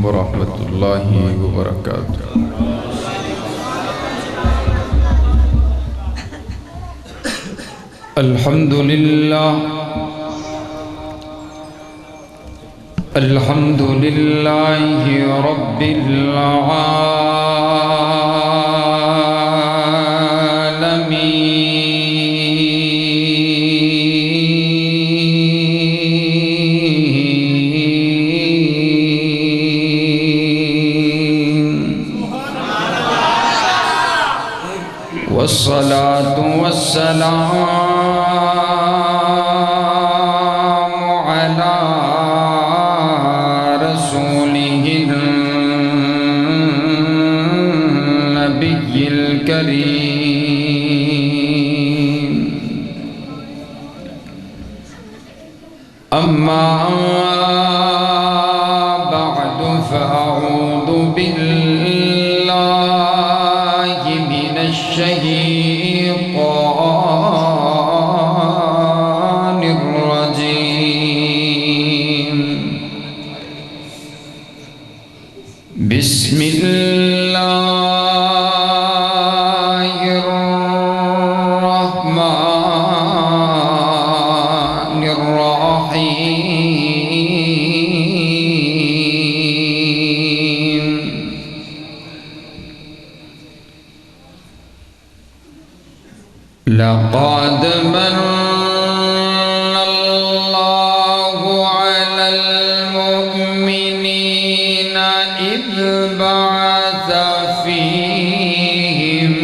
ورحمۃ اللہ وبرکاتہ۔ الحمدللہ الحمدللہ رب العالمین، والصلاة والسلام على رسوله النبي الكريم، أما بعد فأعوذ بالله من الشيطان الرجيم، بسم الله الرحمن الرحيم. لقد من الله على المؤمنين إذ بعث فيهم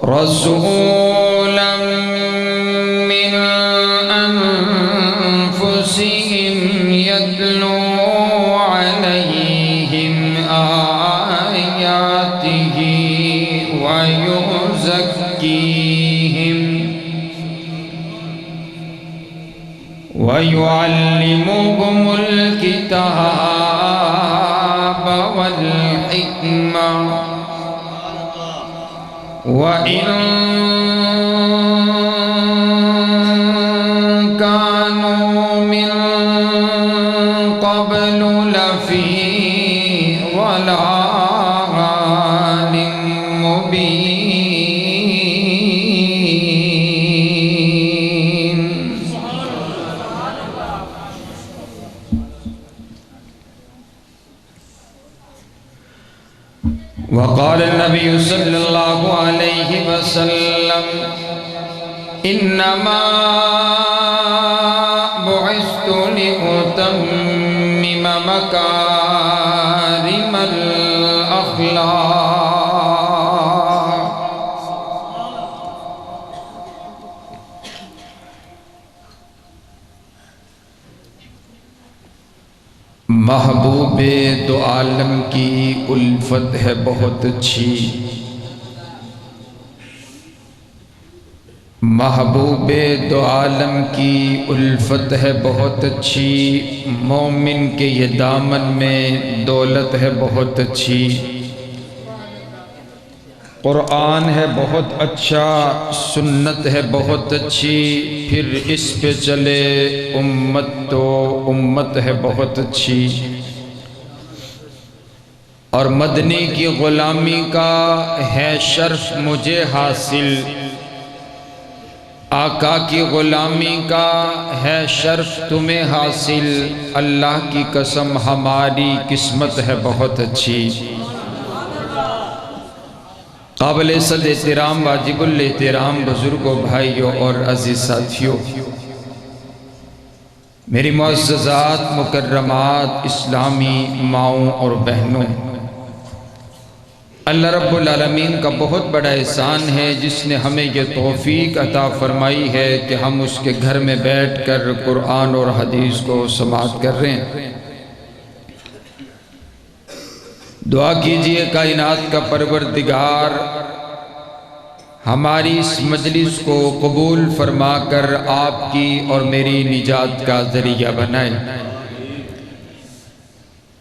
رسولا من أنفسهم يتلو عليهم آياته ويعلمهم الكتاب والحكمة وإن كانوا من قبل لفي ضلال مبين. وقال النبي صلى الله عليه وسلم: إنما بعثت لأتمم مكارم الأخلاق. محبوب دو عالم کی الفت ہے بہت اچھی، محبوب دو عالم کی الفت ہے بہت اچھی، مومن کے یہ دامن میں دولت ہے بہت اچھی. قرآن ہے بہت اچھا، سنت ہے بہت اچھی، پھر اس پہ چلے امت تو امت ہے بہت اچھی. اور مدنی کی غلامی کا ہے شرف مجھے حاصل، آقا کی غلامی کا ہے شرف تمہیں حاصل، اللہ کی قسم ہماری قسمت ہے بہت اچھی. قابل صد احترام واجب الاحترام بزرگوں، بھائیوں اور عزیز ساتھیوں، میری معززات مکرمات اسلامی ماؤں اور بہنوں، اللہ رب العالمین کا بہت بڑا احسان ہے جس نے ہمیں یہ توفیق عطا فرمائی ہے کہ ہم اس کے گھر میں بیٹھ کر قرآن اور حدیث کو سماعت کر رہے ہیں. دعا کیجئے کائنات کا پروردگار ہماری اس مجلس کو قبول فرما کر آپ کی اور میری نجات کا ذریعہ بنائے.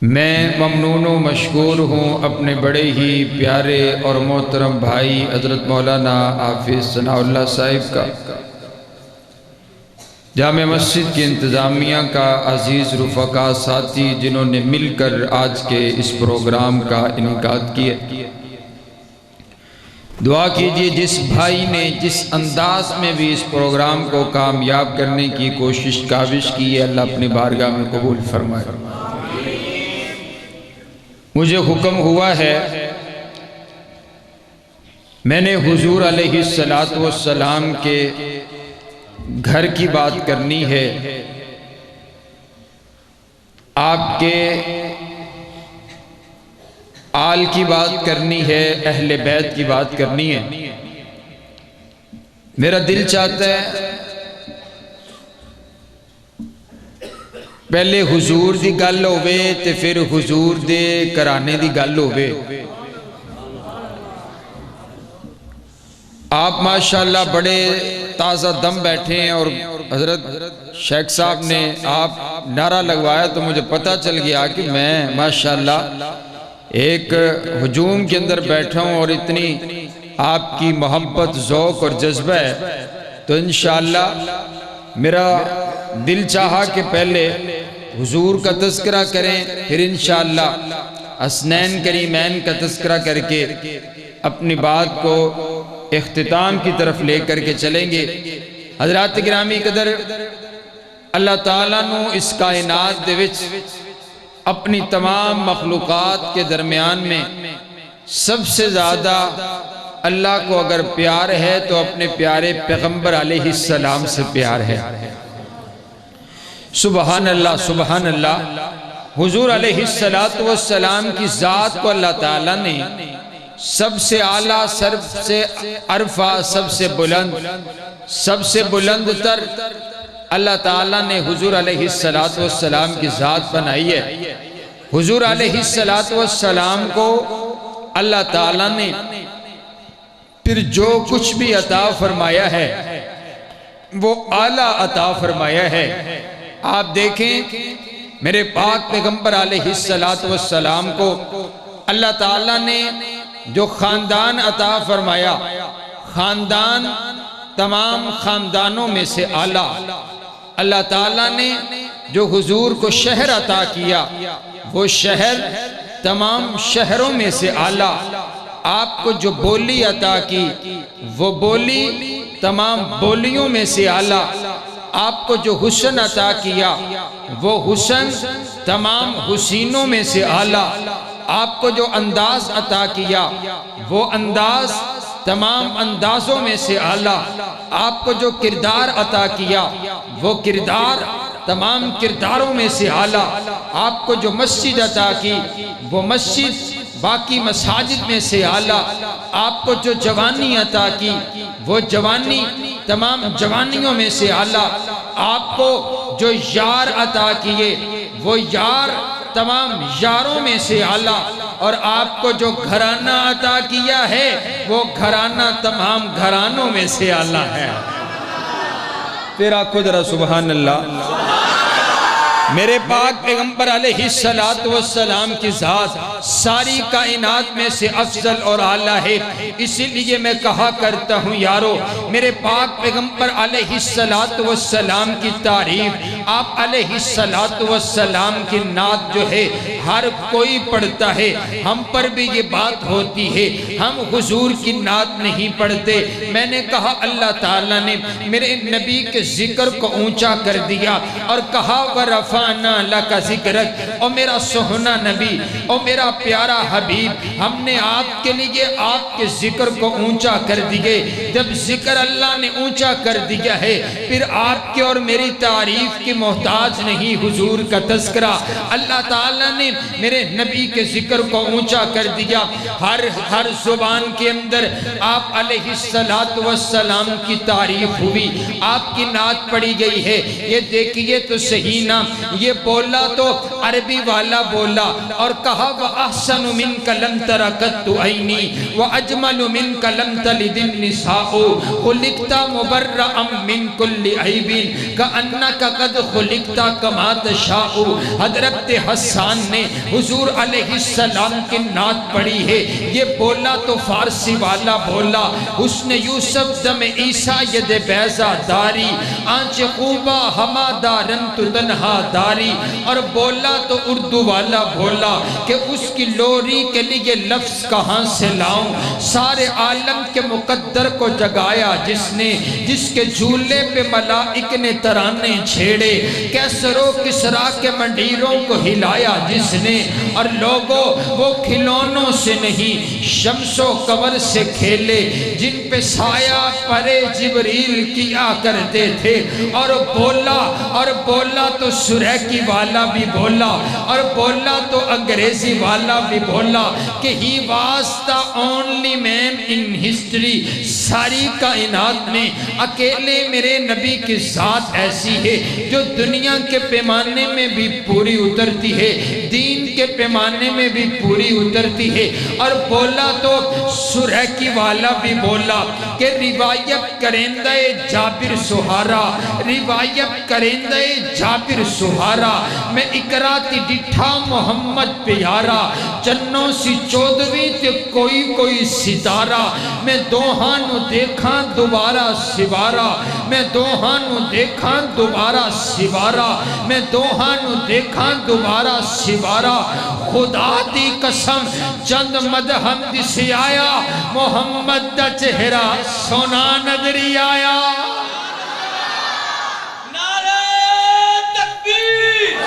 میں ممنون و مشکور ہوں اپنے بڑے ہی پیارے اور محترم بھائی حضرت مولانا حافظ ثناء اللہ صاحب کا، جامع مسجد کی انتظامیہ کا، عزیز رفقا ساتھی جنہوں نے مل کر آج کے اس پروگرام کا انعقاد کیا۔ دعا کیجئے جس بھائی نے جس انداز میں بھی اس پروگرام کو کامیاب کرنے کی کاوش کی ہے، اللہ اپنی بارگاہ میں قبول فرمائے۔ مجھے حکم ہوا ہے، میں نے حضور علیہ السلام کے گھر کی بات کرنی ہے، آپ کے آل کی بات کرنی ہے، اہل بیت کی بات کرنی ہے۔ میرا دل چاہتا ہے پہلے حضور دی گل ہوئے تے پھر حضور دے کرانے دی گل ہوئے۔ آپ ماشاءاللہ بڑے تازہ دم بیٹھے ہیں، اور حضرت شیخ صاحب نے آپ نعرہ لگوایا تو مجھے پتہ چل گیا کہ میں ماشاءاللہ ایک ہجوم کے اندر بیٹھا ہوں، اور اتنی آپ کی محبت، ذوق اور جذبہ ہے تو انشاءاللہ میرا دل چاہا کہ پہلے حضور کا تذکرہ کریں، پھر انشاءاللہ حسنین کریمین کا تذکرہ کر کے اپنی بات کو اختتام کی طرف لے کر کے چلیں گے۔ حضرات گرامی قدر، اللہ تعالیٰ نے اس کائنات دے وچ اپنی تمام مخلوقات کے درمیان میں سب سے زیادہ اللہ کو اگر پیار ہے تو اپنے پیارے پیغمبر علیہ السلام سے پیار ہے۔ سبحان اللہ، سبحان اللہ۔ حضور علیہ السلام کی ذات کو اللہ تعالیٰ نے سب سے اعلیٰ، سب سے عرفہ، سب سے بلند تر اللہ تعالیٰ نے حضور علیہ السلام کی ذات بنائی ہے۔ حضور علیہ السلام کو اللہ تعالیٰ نے پھر جو کچھ بھی عطا فرمایا ہے وہ اعلیٰ عطا فرمایا ہے۔ آپ دیکھیں میرے پاک پیغمبر علیہ السلام کو اللہ تعالیٰ نے جو خاندان عطا فرمایا، خاندان تمام خاندانوں میں سے اعلیٰ۔ اللہ تعالیٰ نے جو حضور کو شہر عطا کیا، وہ شہر تمام شہروں میں سے اعلیٰ۔ آپ کو جو بولی عطا کی، وہ بولی تمام بولیوں میں سے اعلیٰ۔ آپ کو جو حسن عطا کیا، وہ حسن تمام حسینوں میں سے اعلیٰ۔ آپ کو جو انداز عطا کیا، وہ انداز تمام اندازوں میں سے اعلیٰ۔ آپ کو جو کردار عطا کیا، وہ کردار تمام کرداروں میں سے اعلیٰ۔ آپ کو جو مسجد عطا کی، وہ مسجد باقی مساجد میں سے اعلیٰ۔ آپ کو جو جوانی عطا کی، وہ جوانی تمام جوانیوں میں سے اعلیٰ۔ آپ کو جو یار عطا کیے، وہ یار تمام یاروں میں سے اعلیٰ۔ اور آپ کو جو گھرانہ عطا کیا ہے، وہ گھرانہ تمام گھرانوں میں سے اعلیٰ ہے۔ پھر آنکھو ذرا سبحان اللہ۔ میرے پاک پیغمبر علیہ السلام کی ذات ساری کائنات میں سے افضل اور اعلیٰ ہے۔ اسی لیے میں کہا کرتا ہوں یارو، میرے پاک پیغمبر علیہ السلام کی تعریف، آپ علیہ السلام کی نعت جو ہے ہر کوئی پڑھتا ہے۔ ہم پر بھی یہ بات ہوتی ہے، ہم حضور کی نعت نہیں پڑھتے۔ میں نے کہا اللہ تعالیٰ نے میرے نبی کے ذکر کو اونچا کر دیا اور کہا وَرَفَعْنَا لَكَ ذِكْرَكَ، او میرا سہنا نبی، او میرا پیارا حبیب، ہم نے آپ کے لیے آپ کے ذکر کو اونچا کر دیے۔ جب ذکر اللہ نے اونچا کر دیا ہے، پھر آپ کے اور میری تعریف کی محتاج نہیں حضور کا تذکرہ۔ اللہ تعالیٰ نے میرے نبی کے ذکر کو اونچا کر دیا۔ ہر زبان کے اندر آپ علیہ السلام کی تعریف ہوئی، آپ کی نعت پڑھی گئی ہے۔ یہ دیکھئے تو صحیح نا، یہ بولا تو عربی والا بولا اور کہا وَأَحْسَنُ مِنْكَ لَمْ تَرَ قَطُّ عَيْنِي وَأَجْمَلُ مِنْكَ لَمْ تَلِدِ النِّسَاءُ خُلِقْتَ مُبَرَّأً مِنْ كُلِّ عَيْبٍ كَأَنَّكَ قَدْ خُلِقْتَ كَمَا تَشَاءُ۔ حضرت حسان نے حضور علیہ السلام کی نعت پڑھی ہے۔ یہ بولا تو فارسی والا بولا حسن یوسف دم عیسیٰ ید بیضا داری آنچ خوبہ ہما دارن تو تنہا داری، اور بولا تو اردو والا بولا کہ اس کی لوری کے لیے لفظ کہاں سے لاؤں، سارے عالم کے مقدر کو جگایا جس نے، جس کے جھولے پہ ملائک نے ترانے چھیڑے، کیسر و کسرا کے منڈیروں کو ہلایا جس نے، اور لوگوں وہ کھلونوں سے نہیں شمس و قمر سے کھیلے جن پہ سایہ پرے جبریل کیا کرتے تھے، اور بولا تو سریکی والا بھی بولا، اور بولا تو انگریزی والا بھی بولا کہ he was the only man in history, ساری کائنات میں اکیلے میرے نبی کی ذات ایسی ہے جو دنیا کے پیمانے میں بھی پوری اترتی ہے، دین کے پیمانے میں بھی پوری اترتی ہے۔ اور بولا تو سریکی والا بھی بولا کہ روایت کرندہ جابر سہارا، روایت کرندہ جابر سہارا، میں اقرا تی ڈٹھا محمد پیارا، چنوں سی چودویں تے کوئی ستارہ، میں دوہانو دیکھاں دوبارہ سوارا، میں دوہانو دیکھاں دوبارہ سوارا، میں دوہانو دیکھاں دوبارہ سوارا، خدا دی قسم چند مدہم دسی آیا، محمد دا چہرہ سونا نظری آیا۔ نعرہ تکبیر،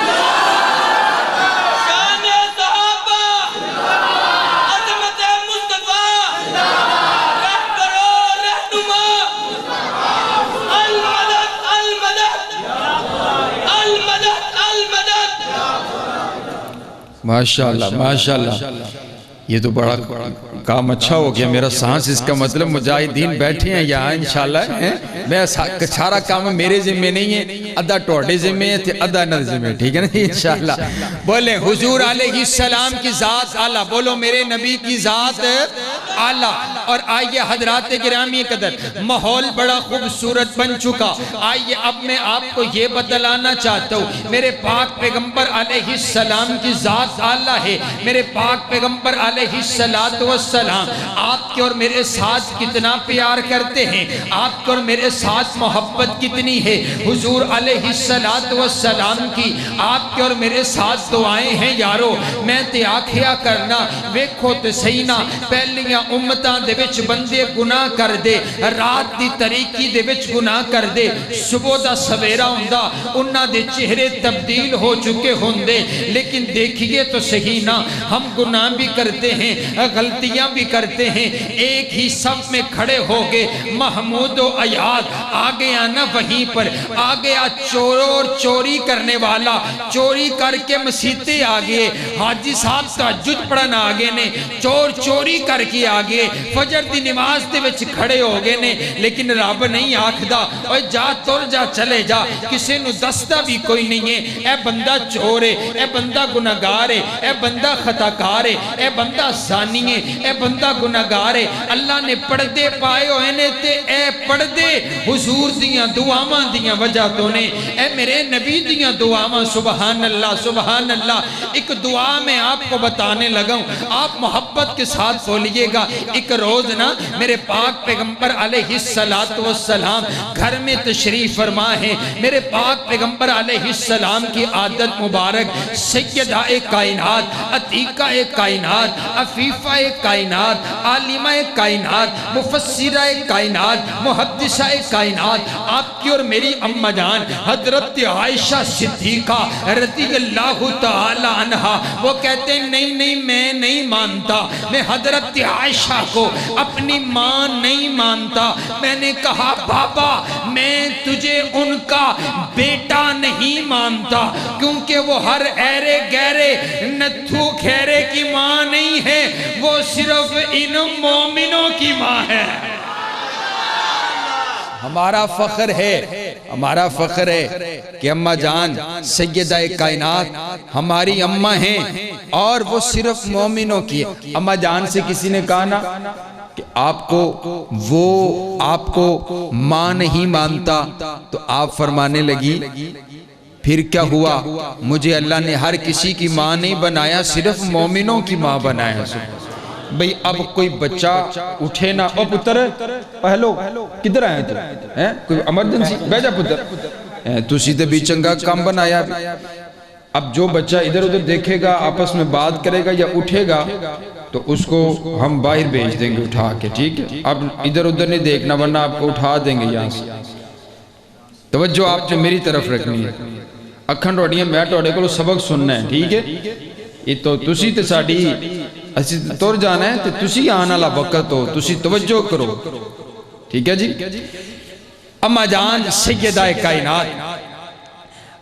شان صحابہ، عظمت مصطفیٰ، رہبر و رہنما، المدد المدد المدد المدد۔ ماشاءاللہ ماشاءاللہ، یہ تو بڑا کام اچھا ہو گیا میرا سانس، اس کا مطلب مجاہدین بیٹھے ہیں یہاں انشاءاللہ، میں سارا کام میرے ذمہ نہیں ہے، ادھا ٹوڑے ذمہ ہے ادھا نر ذمہ ہے، ٹھیک ہے نا انشاءاللہ۔ بولیں حضور علیہ السلام کی ذات اعلیٰ، بولو میرے نبی کی ذات اعلیٰ۔ اور آئیے حضرات گرامی قدر، ماحول بڑا خوبصورت بن چکا، آئیے اب میں آپ کو یہ بتلانا چاہتا ہوں میرے پاک پیغمبر علیہ السلام کی ذات اعلیٰ ہے، میرے پاک پیغمبر علیہ السلام آپ کے اور میرے ساتھ کتنا پیار کرتے ہیں، آپ کے اور میرے ساتھ محبت کتنی ہے، حضور علیہ السلام کی آپ کے اور میرے ساتھ دعائیں ہیں یارو، میں تے آکھیا کرنا ویکھو تے سینا پہلیاں امتاں دے وچ بندے گناہ کر دے، رات دی طریقی دے وچ گناہ کر دے، صبح دا سویرا ہوندہ انہاں دے چہرے تبدیل ہو چکے ہوندے، لیکن دیکھئے تو صحیح نا، ہم گناہ بھی کرتے ہیں غلطیاں بھی کرتے ہیں، ایک ہی صف میں کھڑے ہو گئے محمود و عیاد، آگے آنا وہیں پر آگے چوری کرنے والا چوری کر کے مسیطے آگئے، حاجی صاحب تہجد پڑھنا آگے نے، چوری کر کے آگئے، فجر دی نماز دے وچ کھڑے ہو گئے نے، لیکن رب نہیں آکھدا اوے جا تر جا چلے جا، کسے نو دستا بھی کوئی نہیں ہے، اے بندہ چور ہے، اے بندہ گناہگار ہے، اے بندہ خطاکار ہے، اے بندہ زانی ہے، اے بندہ گناہگار ہے۔ اللہ نے پردے پائے ہوئے نے تے اے پردے حضور دیاں دعاواں دیاں وجہ تو نے، اے میرے نبی دیاں دعاواں، سبحان اللہ سبحان اللہ۔ ایک دعا میں آپ کو بتانے لگا ہوں، آپ محبت کے ساتھ بولیے گا۔ ایک روز نا میرے پاک پیغمبر علیہ السلام گھر میں تشریف فرما ہے، میرے پاک پیغمبر علیہ السلام کی عادت مبارک سیدہ کائنات، عتیقہ کائنات، عفیفہ کائنات، عالمہ کائنات، مفسرہ کائنات، محدثہ کائنات، آپ کی اور میری اماں جان حضرت عائشہ صدیقہ رضی اللہ تعالی عنہ، وہ کہتے ہیں نہیں میں نہیں مانتا، میں حضرت عائشہ کو اپنی ماں نہیں مانتا۔ میں نے کہا بابا میں تجھے ان کا بیٹا نہیں مانتا، کیونکہ وہ ہر ایرے گیرے نتھو کھیرے کی ماں نہیں ہے، وہ صرف ان مومنوں کی ماں ہے۔ ہمارا فخر ہے کہ اماں جان سیدہ کائنات ہماری اماں ہیں، اور وہ صرف مومنوں کی ہے۔ اماں جان سے کسی نے کہا نا کہ آپ کو ماں نہیں مانتا، تو آپ فرمانے لگی پھر کیا ہوا؟ مجھے اللہ نے ہر کسی کی ماں نہیں بنایا، صرف مومنوں کی ماں بنایا۔ بھئی اب کوئی بچہ اٹھے نا، او پتر پہلو کدھر آئے تو کوئی ایمرجنسی بیجا پتر تسی تے بھی چنگا کام بنایا بھی۔ اب جو بچہ ادھر ادھر دیکھے گا، آپس میں بات کرے گا یا اٹھے گا، تو اس کو ہم باہر بھیج دیں گے اٹھا کے، ٹھیک ہے؟ اب ادھر ادھر نہیں دیکھنا ورنہ آپ کو اٹھا دیں گے یہاں سے۔ توجہ آپ نے میری طرف رکھنی ہے، اکھن روڑیاں میں ٹوڑے کو سبق سننا ہے، ٹھیک ہے؟ یہ تو تسی تے ساڑی اسی طور جانا ہے، تے تسی آنا لا وقت ہو، تسی توجہ کرو، ٹھیک ہے جی؟ اماں جان سیدہ کائنات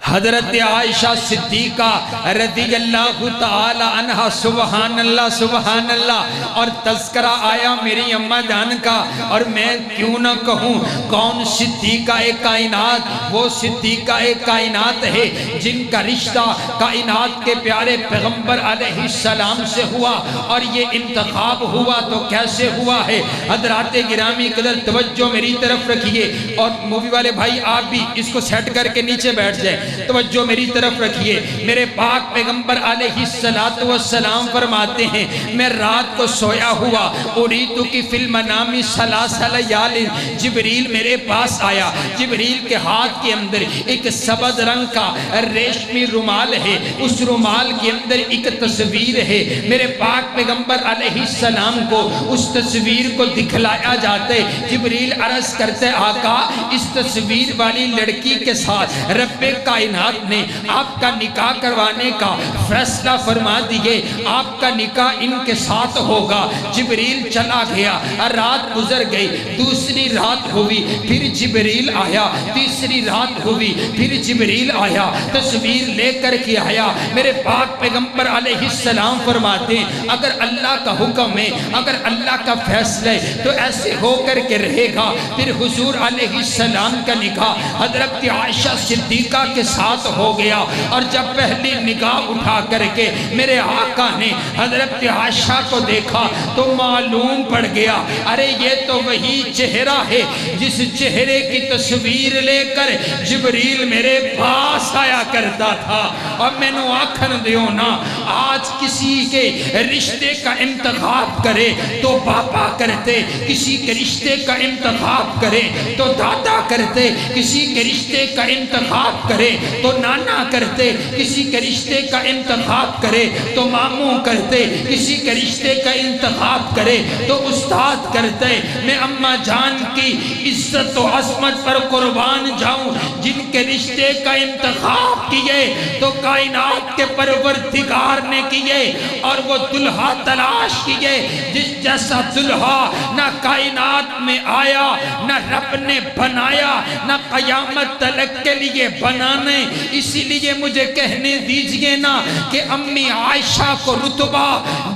حضرت عائشہ صدیقہ رضی اللہ تعالی عنہ، سبحان اللہ، اور تذکرہ آیا میری اماں جان کا، اور میں کیوں نہ کہوں کون صدیقہ کائنات؟ وہ صدیقہ کائنات ہے جن کا رشتہ کائنات کے پیارے پیغمبر علیہ السلام سے ہوا، اور یہ انتخاب ہوا تو کیسے ہوا ہے؟ حضرات گرامی قدر توجہ میری طرف رکھیے، اور مووی والے بھائی آپ بھی اس کو سیٹ کر کے نیچے بیٹھ جائیں، توجہ میری طرف رکھیے۔ میرے پاک پیغمبر علیہ السلام فرماتے ہیں میں رات کو سویا ہوا، اریتو کی فی المنام ثلاث لیال، جبریل میرے پاس آیا، جبریل کے ہاتھ کے اندر ایک سبز رنگ کا ریشمی رومال ہے، اس رومال کے اندر ایک تصویر ہے۔ میرے پاک پیغمبر علیہ السلام کو اس تصویر کو دکھلایا جاتے، جبریل عرض کرتے آقا اس تصویر والی لڑکی کے ساتھ رب کائنات نے آپ کا نکاح کروانے کا فیصلہ فرما دیے، آپ کا نکاح ان کے ساتھ ہوگا۔ جبریل چلا گیا، رات گزر گئی، دوسری رات ہوئی، پھر جبریل آیا، تیسری رات ہوئی، پھر جبریل آیا، تصویر لے کر کے آیا۔ میرے پاک پیغمبر علیہ السلام فرماتے ہیں اگر اللہ کا حکم ہے، اگر اللہ کا فیصلہ ہے تو ایسے ہو کر کے رہے گا۔ پھر حضور علیہ السلام کا نکاح حضرت عائشہ صدیقہ کے ساتھ ہو گیا، اور جب پہلی نگاہ اٹھا کر کے میرے آقا نے حضرت عائشہ کو دیکھا تو معلوم پڑ گیا ارے یہ تو وہی چہرہ ہے جس چہرے کی تصویر لے کر جبریل میرے پاس آیا کرتا تھا۔ اور میں نے آکھن دیو نا، آج کسی کے رشتے کا انتخاب کرے تو باپا کرتے، کسی کے رشتے کا انتخاب کرے تو دادا کرتے، کسی کے رشتے کا انتخاب کرے تو نانا کرتے، کسی کے رشتے کا انتخاب کرے تو ماموں کرتے، کسی کے رشتے کا انتخاب کرے تو استاد کرتے۔ میں اماں جان کی عزت و عظمت پر قربان جاؤں، جن کے رشتے کا انتخاب کیے تو کائنات کے پروردگار نے کیے، اور وہ دلہا تلاش کیے جس جیسا دلہا نہ کائنات میں آیا، نہ رب نے بنایا، نہ قیامت تلک کے لیے بنانے۔ اسی لیے مجھے کہنے دیجئے نا کہ امی عائشہ کو رتبہ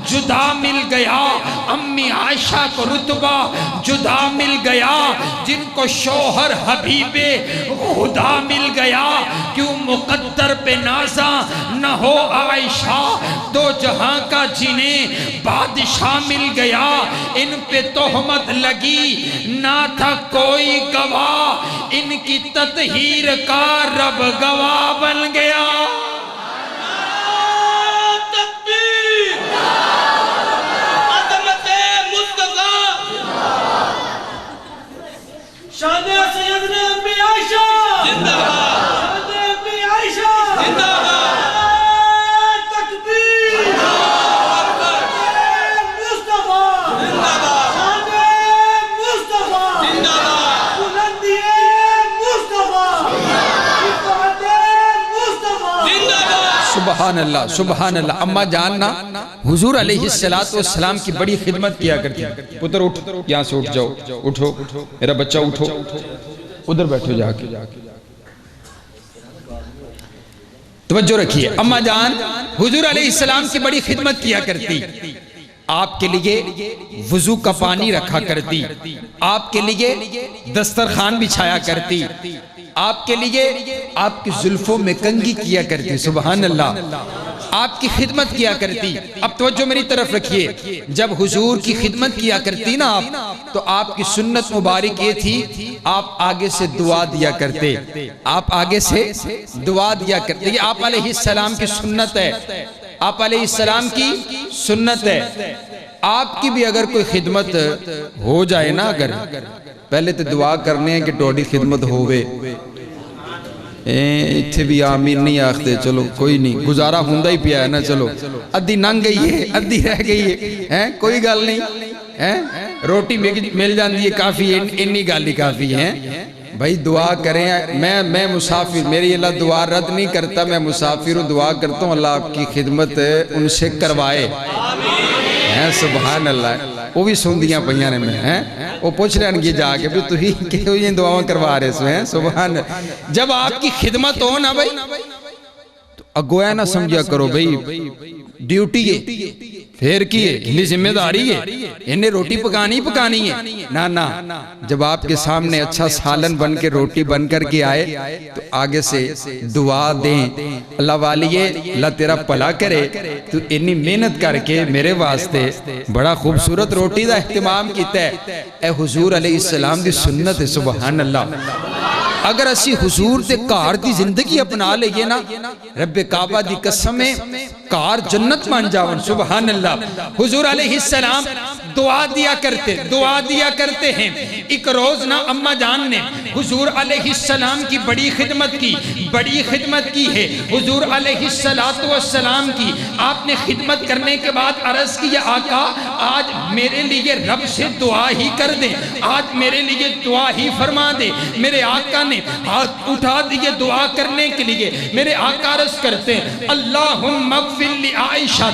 جدا مل گیا، امی عائشہ کو رتبہ جدا مل گیا، جن کو شوہر حبیب خدا مل گیا۔ کیوں مقدر پہ نازا نہ ہو عائشہ، دو جہاں کا جنہیں بادشاہ مل گیا۔ ان پہ تہمت لگی نہ تھا کوئی گواہ، ان کی تطہیر کا رب گواہ بن گیا۔ تکبیر، عظمت مصطفیٰ، شان سیدنا امی عائشہ زندہ باد، شان امی عائشہ زندہ باد، تکبیر، مصطفیٰ زندہ باد، شان مصطفیٰ زندہ باد، بلندی مصطفیٰ، عظمت مصطفیٰ زندہ باد۔ سبحان اللہ، سبحان اللہ۔ اماں جاننا حضور علیہ السلام کی بڑی خدمت کیا کرتی۔ پتر اٹھ، یہاں سے اٹھ جاؤ، اٹھو میرا بچہ، اٹھو ادھر بیٹھو جا کے۔ توجہ رکھیے، اماں جان حضور علیہ السلام کی بڑی خدمت کیا کرتی۔ آپ کے لیے وضو کا پانی رکھا کرتی، آپ کے لیے دسترخوان بچھایا کرتی، آپ کے لیے آپ کی زلفوں میں کنگھی کیا کرتی، سبحان اللہ، آپ کی خدمت کیا کرتی۔ اب توجہ میری طرف رکھیے، جب حضور کی خدمت کیا کرتی نا آپ، تو آپ کی سنت مبارک یہ تھی، آپ آگے سے دعا دیا کرتے، آپ آگے سے دعا دیا کرتے۔ یہ آپ علیہ السلام کی سنت ہے، آپ علیہ السلام کی سنت ہے۔ آپ کی بھی اگر کوئی خدمت ہو جائے نا، اگر پہلے تو دعا کرنے ہیں کہ ٹوڑی خدمت ہوئے، اتھے بھی آمین نہیں آختے، چلو کوئی نہیں، گزارا ہوندہ ہی پیا ہے نا، چلو ادھی ننگ گئی ہے، ادھی رہ گئی ہے، کوئی گال نہیں، روٹی مل جاندی ہے، کافی انی گالی کافی ہے۔ بھائی دعا کریں، میں مسافر، میری اللہ دعا رد نہیں کرتا، میں مسافر ہوں، دعا کرتا ہوں اللہ آپ کی خدمت ان سے کروائے، سبحان اللہ۔ وہ بھی سندیاں پہیاں نے میں، وہ پوچھ رہے ہیں جا کے بھی تو ہی کہ یہ دعاوں کروا رہے سو ہیں، سبحان اللہ۔ جب آپ کی خدمت ہو نا بھائی، تو اگویا نہ سمجھا کرو بھئی ڈیوٹی ہے، پھر کی ہے، انہیں ذمہ داری ہے، انہیں روٹی پکانی ہے، نا جب آپ کے سامنے اچھا سالن بن کے روٹی بن کر کے آئے تو آگے سے دعا دیں، اللہ والیے اللہ تیرا پلا کرے، تو انی محنت کر کے میرے واسطے بڑا خوبصورت روٹی دا اہتمام کیتا ہے۔ اے حضور علیہ السلام دی سنت ہے، سبحان اللہ۔ اگر اسی حضور دے کار دی زندگی اپنا لئیے نا، رب کعبہ دی قسم ہے کار جنت مان جاون، سبحان اللہ۔ حضور علیہ السلام دعا دیا کرتے ہیں۔ ایک روز نا اماں جان نے حضور علیہ السلام کی بڑی خدمت کی ہے، حضور علیہ السلام کی آپ نے خدمت کرنے کے بعد عرض کیا، آقا آج میرے لیے رب سے دعا ہی کر دیں، آج میرے لیے دعا ہی فرما دیں۔ میرے آقا نے ہاتھ اٹھا دیے دعا کرنے کے لیے، میرے آقا عرض کرتے ہیں، اللہم اغفر لعائشہ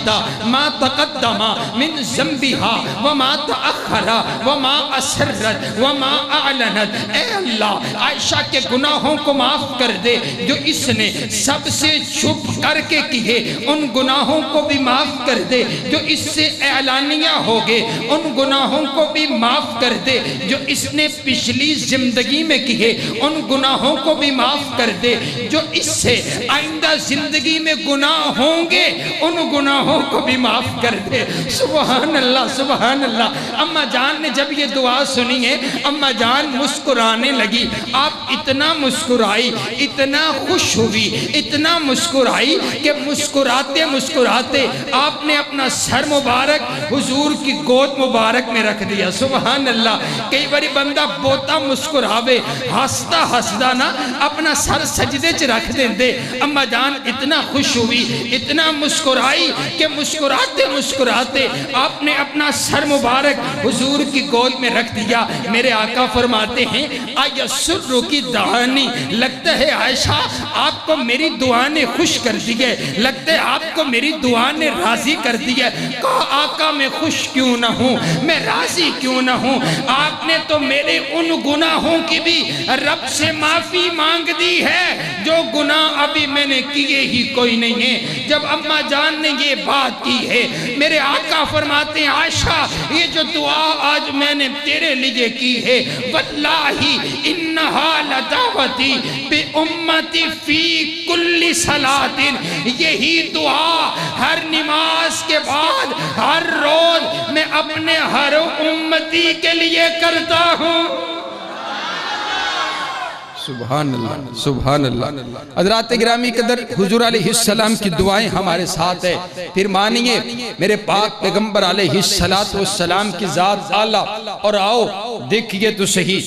ما تقدم من ذنبها وما تأخر وما اسرت وما اعلنت۔ اے اللہ عائشہ کے گناہوں کو معاف کر دے جو اس نے سب سے چھپ کر کے کیے، ان گناہوں کو بھی معاف کر دے جو اس سے اعلانیہ ہو گئے، ان گناہوں کو بھی معاف کر دے جو اس نے پچھلی زندگی میں کیے، ان گناہوں کو بھی معاف کر دے جو اس سے آئندہ زندگی میں گناہ ہوں گے، ان گناہوں کو بھی معاف کر دے، سبحان اللہ سبحان اللہ۔ اماں جان نے جب یہ دعا سنی ہے، اماں جان مسکرانے لگی، آپ اتنا مسکرائی، اتنا خوش ہوئی، اتنا مسکرائی کہ مسکراتے آپ نے اپنا سر مبارک حضور کی گود مبارک میں رکھ دیا، سبحان اللہ۔ کئی باری بندہ بوتا مسکراوے، ہستا نا اپنا سر سجدے چ رکھ دے۔ اماں جان اتنا خوش ہوئی، اتنا مسکرائی کہ مسکراتے آپ نے اپنا سر مبارک حضور کی گود میں رکھ دیا۔ میرے آقا فرماتے ہیں، آیسر کی دعانی، لگتا ہے عائشہ آپ کو میری دعا نے خوش کر دی ہے، لگتا ہے آپ کو میری دعا نے راضی کر دی ہے۔ کہا آقا میں خوش کیوں نہ ہوں، میں راضی کیوں نہ ہوں، آپ نے تو میرے ان گناہوں کی بھی رب سے معافی مانگ دی ہے جو گناہ ابھی میں نے کیے ہی کوئی نہیں ہے۔ جب اماں جان نے یہ بات کی ہے، میرے آقا فرماتے ہیں، عائشہ یہ جو دعا آج میں نے تیرے لیے کی ہے، واللہ انہا لدعوتی بی امتی فی کل صلاۃ، یہی دعا ہر نماز کے بعد ہر روز میں اپنے ہر امتی کے لیے کرتا ہوں۔ سبحان اللہ سبحان اللہ۔ حضرات گرامی قدر، حضور علیہ السلام کی دعائیں ہمارے ساتھ ہے۔ پھر مانیے میرے پاک پیغمبر علیہ السلام کی ذات اعلیٰ۔ اور آؤ دیکھئے تو صحیح،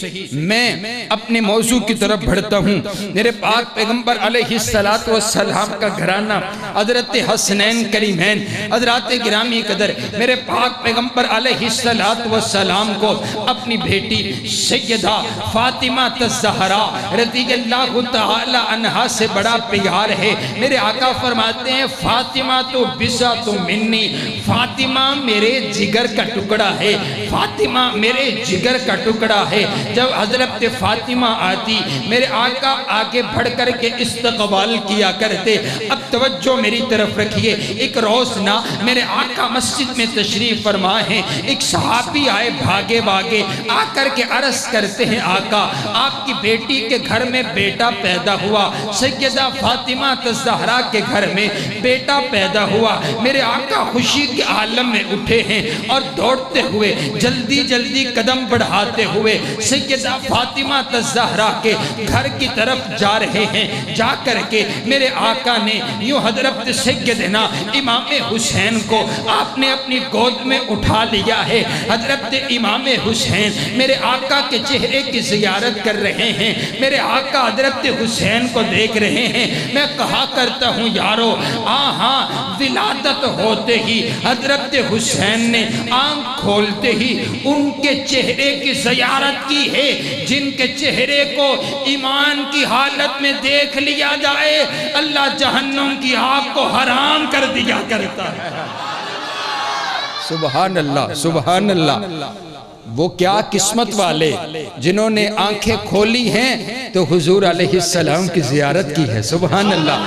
میں اپنے موضوع کی طرف بڑھتا ہوں۔ میرے پاک پیغمبر علیہ السلام کا گھرانہ حضرت حسنین کریمین، حضرات گرامی قدر، میرے پاک پیغمبر علیہ السلام کو اپنی بیٹی سیدہ فاطمہ الزہرا رضی اللہ تعالی عنہا سے بڑا پیار ہے۔ میرے آقا فرماتے ہیں، فاطمہ تو بزا تو منی، فاطمہ میرے جگر کا ٹکڑا ہے، فاطمہ میرے جگر جگر کا ٹکڑا ہے۔ جب حضرت فاطمہ آتی میرے آقا آگے بڑھ کر کے استقبال کیا کرتے۔ اب توجہ میری طرف رکھیے، ایک روز نہ میرے آقا مسجد میں تشریف فرما ہیں، ایک صحابی آئے بھاگے بھاگے، آ کر کے عرض کرتے ہیں آقا آپ کی بیٹی کے گھر میں بیٹا پیدا ہوا، سیدہ فاطمہ الزہرا کے گھر میں بیٹا پیدا ہوا۔ میرے آقا خوشی کے عالم میں اٹھے ہیں اور دوڑتے ہوئے جلدی جلدی قدم بڑھاتے ہوئے سیدہ فاطمہ الزہرا کے گھر کی طرف جا رہے ہیں۔ جا کر کے میرے آقا نے یوں حضرت سیدنا امام حسین کو آپ نے اپنی گود میں اٹھا لیا ہے۔ حضرت امام حسین میرے آقا کے چہرے کی زیارت کر رہے ہیں، میرے آقا حضرت حسین کو دیکھ رہے ہیں۔ میں کہا کرتا ہوں یارو ہاں ولادت ہوتے ہی حضرت حسین نے آنکھ کھولتے ہی ان کے چہرے کی زیارت کی ہے، جن کے چہرے کو ایمان کی حالت میں دیکھ لیا جائے اللہ جہنم کی آگ کو حرام کر دیا کرتا ہے۔ سبحان اللہ سبحان اللہ۔ وہ کیا قسمت والے جنہوں نے آنکھیں کھولی ہیں تو حضور علیہ السلام کی زیارت کی ہے۔ سبحان اللہ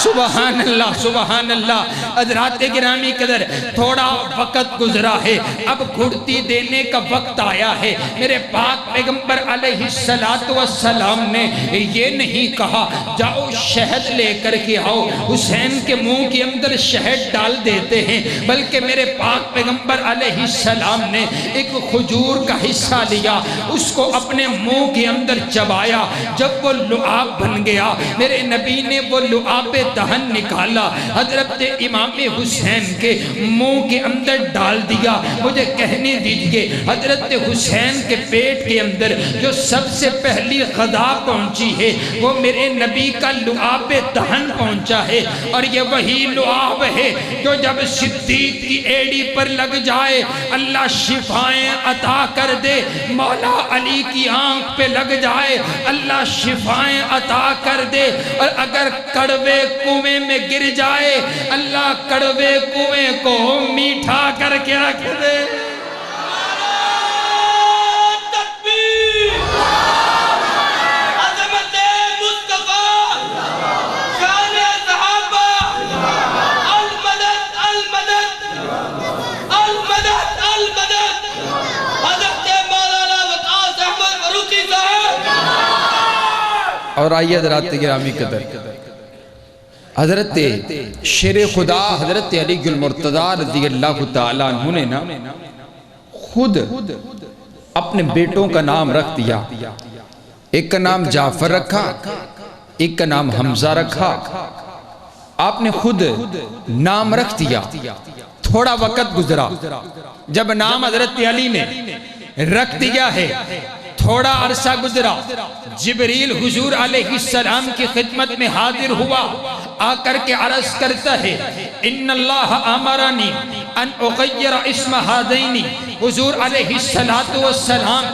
سبحان اللہ سبحان اللہ۔ حضرات گرامی قدر تھوڑا وقت گزرا ہے، اب گھڑتی دینے کا وقت آیا ہے۔ میرے پاک پیغمبر علیہ السلام نے یہ نہیں کہا جاؤ شہد لے کر کے آؤ، حسین کے منہ کے اندر شہد ڈال دیتے ہیں، بلکہ میرے پاک پیغمبر علیہ السلام نے ایک کھجور کا حصہ لیا، اس کو اپنے منہ کے اندر چبایا۔ جب وہ لعاب بن گیا میرے نبی نے وہ لعاب دہن نکالا، حضرت امام حسین کے منہ کے اندر ڈال دیا۔ مجھے کہنے دیجئے حضرت حسین کے پیٹ کے اندر جو سب سے پہلی غذا پہنچی ہے وہ میرے نبی کا لعاب دہن پہنچا ہے، اور یہ وہی لعاب ہے جو جب صدیق کی ایڑی پر لگ جائے اللہ شفائیں عطا کر دے، مولا علی کی آنکھ پہ لگ جائے اللہ شفائیں عطا کر دے، اور اگر کڑوے کنویں میں گر جائے اللہ کڑوے کنویں کو میٹھا کر کے رکھ دے۔ اور آئیے حضرات گرامی قدر حضرت شیر خدا حضرت علی المرتضی رضی اللہ تعالیٰ عنہ نے نا خود اپنے بیٹوں کا نام رکھ دیا۔ ایک کا نام جعفر رکھا، ایک کا نام حمزہ رکھا۔ آپ نے خود نام رکھ دیا۔ تھوڑا وقت گزرا، جب نام حضرت علی نے رکھ دیا ہے تھوڑا عرصہ گزرا، جبریل حضور علیہ السلام کی خدمت میں حاضر ہوا، آ کر کے عرض کرتا ہے ان اللہ امرنی ان اغیر اسم ہذین۔ حضور علیہ السلام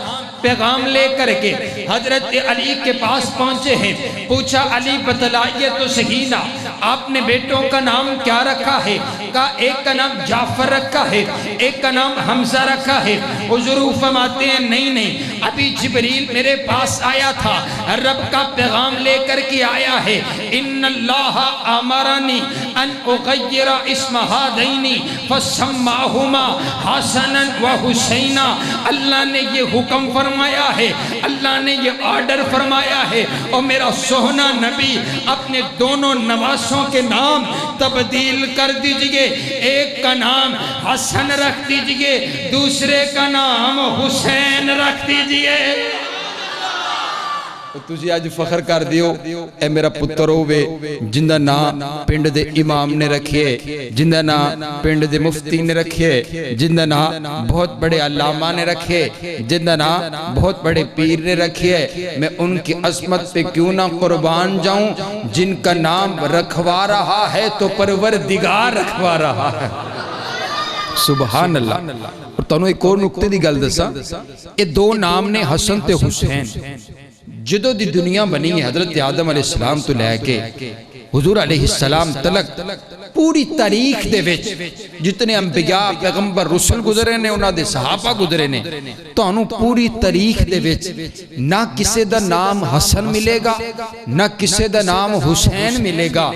پیغام لے کر کے حضرت علی کے پاس پہنچے ہیں، پوچھا علی بتلائیے تو صحیح نا آپ نے بیٹوں کا نام کیا رکھا ہے؟ کہا ایک کا نام جعفر رکھا ہے، ایک کا نام حمزہ رکھا ہے۔ حضور فرماتے ہیں نہیں، ابھی جبریل میرے پاس آیا تھا، رب کا پیغام لے کر کے آیا ہے ان اللہ امرنی ان اغیر اسم ہذین فسماہما حسنا و حسینا۔ اللہ نے یہ حکم فرمایا ہے، اللہ نے یہ آرڈر فرمایا ہے، اور میرا سوہنا نبی اپنے دونوں نواسوں کے نام تبدیل کر دیجئے، ایک کا نام حسن رکھ دیجئے، دوسرے کا نام حسین رکھ دیجئے۔ تجھے آج فخر کر دیو اے میرا پتر ہوئے جندہ نا پنڈ دے امام نے رکھے، جندہ نا پنڈ دے مفتی نے رکھے، جندہ نا بہت بڑے علامہ نے رکھے، جندہ نا بہت بڑے پیر نے رکھے۔ میں ان کی عظمت پہ کیوں نہ قربان جاؤں، جن کا نام رکھوا رہا ہے تو پروردگار رکھوا رہا ہے۔ سبحان اللہ۔ اور تنہوں ایک اور نکتے دی گل دسا، یہ دو نام نے حسن تے حسین جدو دی دنیا بنی ہے حضرت آدم علیہ السلام تو لے کے حضور علیہ السلام تلک پوری تاریخ دے وچ جتنے انبیاء پیغمبر رسول گزرے نے انہاں دے صحابہ گزرے نے تانوں پوری تاریخ دے وچ نہ کسے دا نام حسن ملے گا نہ کسے دا نام حسین ملے گا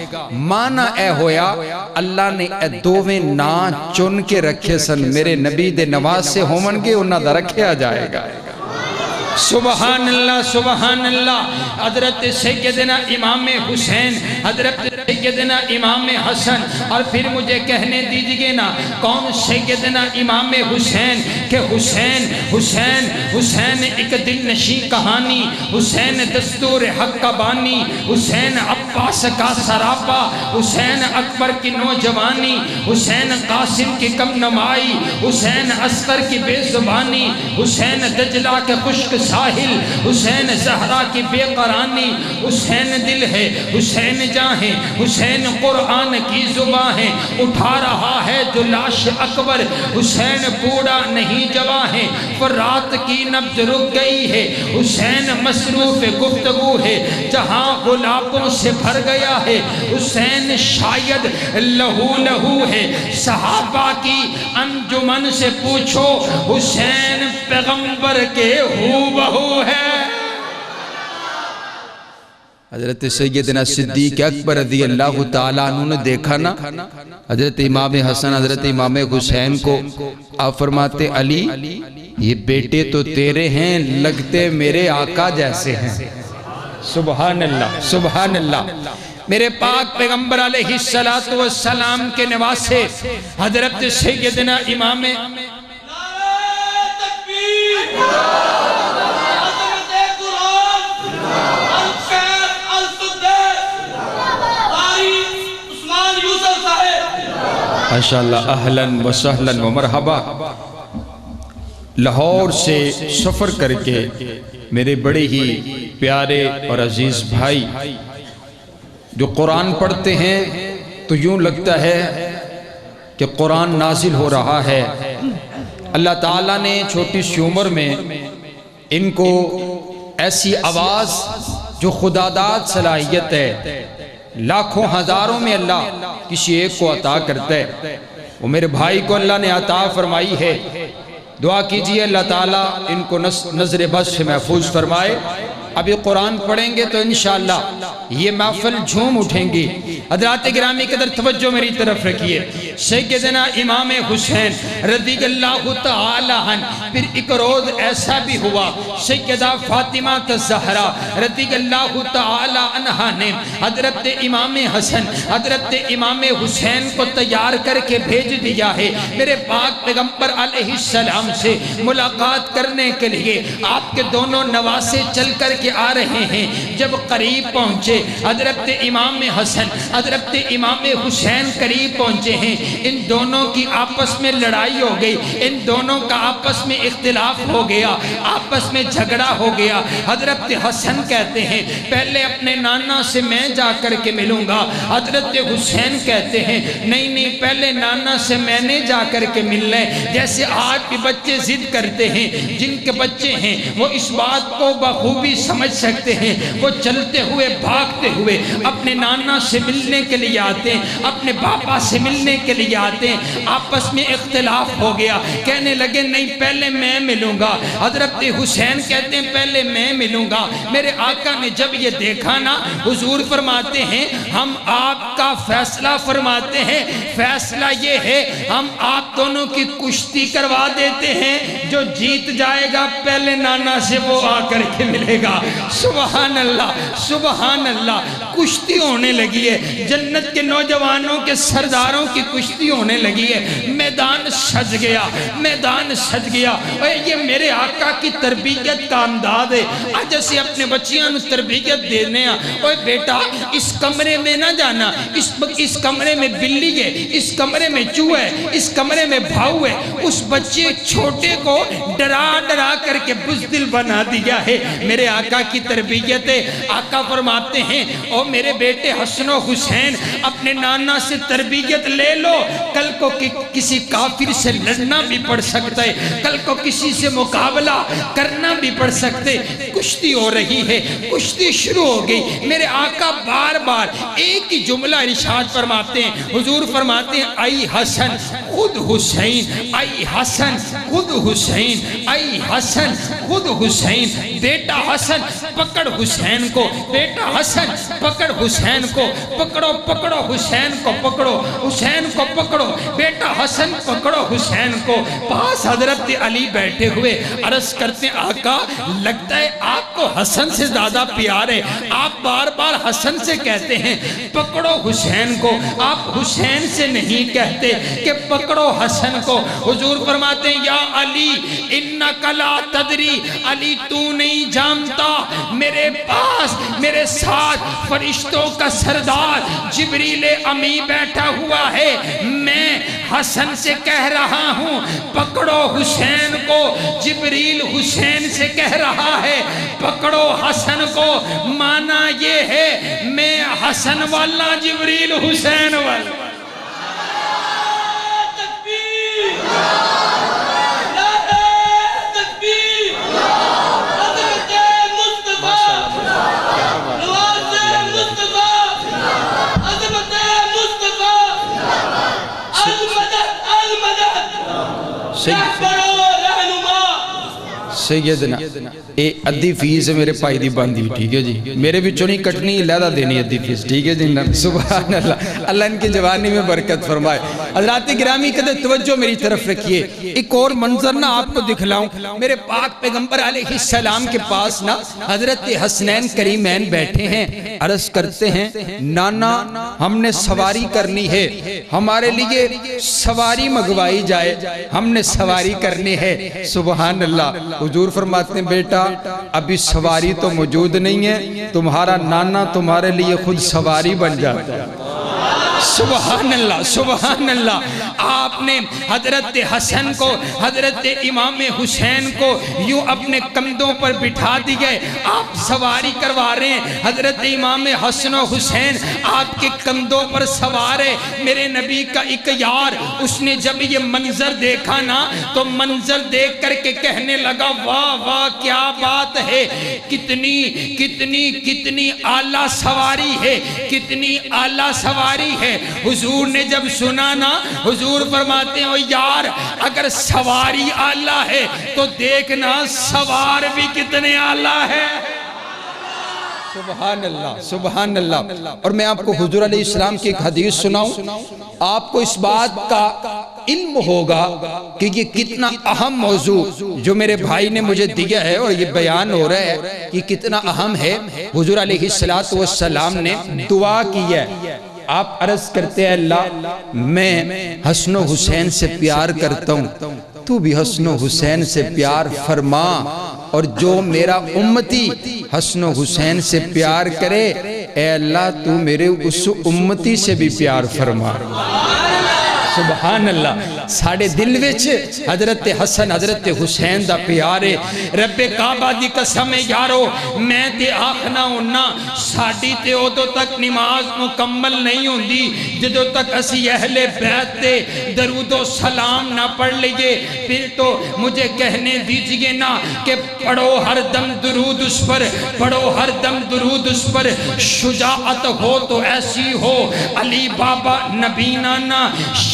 معنی اے ہویا اللہ نے اے دوویں نام چن کے رکھے سن میرے نبی دے نواسے ہومن گے انہاں دا رکھیا جائے گا سبحان اللہ سبحان اللہ حضرت سیدنا امام حسین حضرت سیدنا امام حسن اور پھر مجھے کہنے دیجئے نا کون سیدنا امام حسین کہ حسین حسین حسین ایک دل نشیں کہانی حسین دستور حق کا بانی حسین عباس کا سراپا حسین اکبر کی نوجوانی حسین قاسم کی کم نمائی حسین عسکر کی بے زبانی حسین دجلہ کے خشک ساحل حسین زہرا کی بے قرانی حسین دل ہے حسین جاں ہے حسین قرآن کی زباں ہے اٹھا رہا ہے جو لاش اکبر حسین بوڑھا نہیں جوان ہے فرات کی نبض رک گئی ہے حسین مصروف گفتگو ہے جہاں غلابوں سے بھر گیا ہے حسین شاید لہو لہو ہے صحابہ کی انجمن سے پوچھو حسین پیغمبر کے ہو بہو ہے حضرت سیدنا صدیق اکبر رضی اللہ تعالیٰ عنہ نے دیکھا نا حضرت امام حسن حضرت امام حسین کو آپ فرماتے علی یہ بیٹے تو تیرے ہیں لگتے میرے آقا جیسے ہیں سبحان اللہ سبحان اللہ میرے پاک پیغمبر علیہ السلام کے نواسے حضرت سیدنا امام ماشاءاللہ اہلاً و سہلاً و مرحبا لاہور سے سفر کر کے میرے بڑے ہی پیارے اور عزیز بھائی جو قرآن پڑھتے ہیں تو یوں لگتا ہے کہ قرآن نازل ہو رہا ہے اللہ تعالیٰ نے چھوٹی سی عمر میں ان کو ایسی آواز جو خداداد صلاحیت ہے لاکھوں ہزاروں میں اللہ کسی ایک کو عطا کرتا ہے وہ میرے بھائی کو اللہ نے عطا فرمائی ہے دعا کیجئے اللہ تعالیٰ ان کو نظر بس سے محفوظ فرمائے ابھی قرآن پڑھیں گے تو انشاءاللہ یہ محفل جھوم اٹھیں گی حضرات گرامی قدر توجہ میری طرف رکھیے سیدنا امام حسین رضی اللہ تعالی عنہ پھر ایک روز ایسا بھی ہوا سیدہ فاطمہ الزہرا رضی اللہ تعالی عنہ نے حضرت امام حسن حضرت امام حسین کو تیار کر کے بھیج دیا ہے میرے پاک پیغمبر علیہ السلام سے ملاقات کرنے کے لیے آپ کے دونوں نواسے چل کر کے آ رہے ہیں جب قریب پہنچے حضرت امام حسن حضرت امام حسین قریب پہنچے ہیں ان دونوں کی آپس میں لڑائی ہو گئی ان دونوں کا آپس میں اختلاف ہو گیا آپس میں جھگڑا ہو گیا حضرت حسن کہتے ہیں پہلے اپنے نانا سے میں جا کر کے ملوں گا حضرت حسین کہتے ہیں نہیں پہلے نانا سے میں نے جا کر کے مل لیں جیسے آج بھی بچے ضد کرتے ہیں جن کے بچے ہیں وہ اس بات کو بخوبی سمجھ سکتے ہیں وہ چلتے ہوئے بھاگتے ہوئے اپنے نانا سے ملنے کے لیے آتے ہیں اپنے باپا سے ملنے کے لیے آتے ہیں آپس میں اختلاف ہو گیا کہنے لگے نہیں پہلے میں ملوں گا حضرت حسین کہتے ہیں پہلے میں ملوں گا میرے آقا نے جب یہ دیکھا نا حضور فرماتے ہیں ہم آپ کا فیصلہ فرماتے ہیں فیصلہ یہ ہے ہم آپ دونوں کی کشتی کروا دیتے ہیں جو جیت جائے گا پہلے نانا سے وہ آ کر کے ملے گا سبحان اللہ کشتی ہونے لگی ہے جنت کے نوجوانوں کے سرداروں کی کشتی ہونے لگی ہے میدان سج گیا اور یہ میرے آقا کی تربیت کا انداز ہے آج اسے اپنے بچیاں تربیت دینے اور بیٹا اس کمرے میں نہ جانا اس کمرے میں بلی ہے اس کمرے میں چوہا ہے اس کمرے میں بھاؤ ہے اس بچے چھوٹے کو ڈرا کر کے بزدل بنا دیا ہے میرے آقا آقا کی تربیت ہے۔ آقا فرماتے ہیں او میرے بیٹے حسن و حسین اپنے نانا سے تربیت لے لو، کل کو کسی کافر سے لڑنا بھی پڑ سکتا ہے، کل کو کسی سے مقابلہ کرنا بھی پڑ سکتے۔ کشتی ہو رہی ہے، کشتی شروع ہو گئی، میرے آقا بار بار ایک ہی جملہ ارشاد فرماتے ہیں، حضور فرماتے ہیں ائی حسن خود حسین، ائی حسن خود حسین، ائی حسن خود حسین، بیٹا حسن پکڑ حسین کو، بیٹا حسن پکڑ حسین کو، پکڑو پکڑو حسین کو، پکڑو حسین کو، پکڑو بیٹا حسن پکڑو حسین کو۔ پاس حضرت علی بیٹھے ہوئے عرض کرتے ہیں آقا لگتا ہے آپ کو حسن سے زیادہ پیار ہے، آپ بار بار حسن سے کہتے ہیں پکڑو حسین کو، آپ حسین سے نہیں کہتے کہ پکڑو حسن کو۔ حضور فرماتے ہیں یا علی انکا لا تدری، علی تو نہیں جانتا میرے پاس میرے ساتھ فرشتوں کا سردار جبریل امی بیٹھا ہوا ہے، میں حسن سے کہہ رہا ہوں پکڑو حسین کو، جبریل حسین سے کہہ رہا ہے پکڑو حسن کو، معنی یہ ہے میں حسن والا جبریل حسین والا۔ سیدنا اے ادھی فیس میرے پائی دی باندھی، ٹھیک ہے جی، میرے بھی چونی کٹنی لہدہ دینی ادھی فیس، ٹھیک ہے جی، سبحان اللہ، اللہ ان کی جوانی میں برکت فرمائے۔ حضرات گرامی قدر توجہ میری طرف رکھیے، ایک اور منظر نا آپ کو دکھلاؤں، میرے پاک پیغمبر علیہ السلام کے پاس نا حضرت حسنین کریمین بیٹھے ہیں، عرض کرتے ہیں نانا ہم نے سواری کرنی ہے، ہمارے لیے سواری مگوائی جائے، ہم نے سواری کرنی ہے۔ سبحان اللہ، حضور فرماتے ہیں بیٹا ابھی سواری تو موجود نہیں ہے، تمہارا نانا تمہارے لیے خود سواری بن جاتا ہے۔ سبحان اللہ سبحان اللہ۔ آپ نے حضرت حسن کو حضرت امام حسین کو یوں اپنے کندھوں پر بٹھا دیے، آپ سواری کروا رہے ہیں، حضرت امام حسن و حسین آپ کے کندھوں پر سوار ہے۔ میرے نبی کا ایک یار اس نے جب یہ منظر دیکھا نا تو منظر دیکھ کر کے کہنے لگا واہ واہ کیا بات ہے، کتنی کتنی کتنی اعلیٰ سواری ہے، کتنی اعلیٰ سواری ہے۔ حضور نے جب سنا نا حضور فرماتے ہیں یار اگر سواری اعلیٰ ہے تو دیکھنا سوار بھی کتنے اعلیٰ ہے۔ سبحان اللہ سبحان اللہ۔ اور میں آپ کو حضور علیہ السلام کی ایک حدیث سناؤں، آپ کو اس بات کا علم ہوگا کہ یہ کتنا اہم موضوع جو میرے بھائی نے مجھے دیا ہے اور یہ بیان ہو رہا ہے یہ کتنا اہم ہے۔ حضور علیہ السلام نے دعا کی ہے، آپ عرض کرتے ہیں اللہ میں حسن و حسین سے پیار کرتا ہوں، تو بھی حسن و حسین سے پیار فرما، اور جو میرا امتی حسن و حسین سے پیار کرے اے اللہ تو میرے اس امتی سے بھی پیار فرما۔ سبحان اللہ، ساڑھے دل وچ حضرت حسن حضرت حسین دا پیارے رب کعبہ دی قسم یارو میں تے آخنا ہونا ساڑھی تے ادو تک نماز مکمل نہیں ہوندی جدو تک اسی اہل بیت تے درود و سلام نہ پڑھ لئے، پھر تو مجھے کہنے دیجئے نا کہ پڑھو ہر دم درود اس پر، پڑھو ہر دم درود اس پر، شجاعت ہو تو ایسی ہو علی بابا نبی نانا،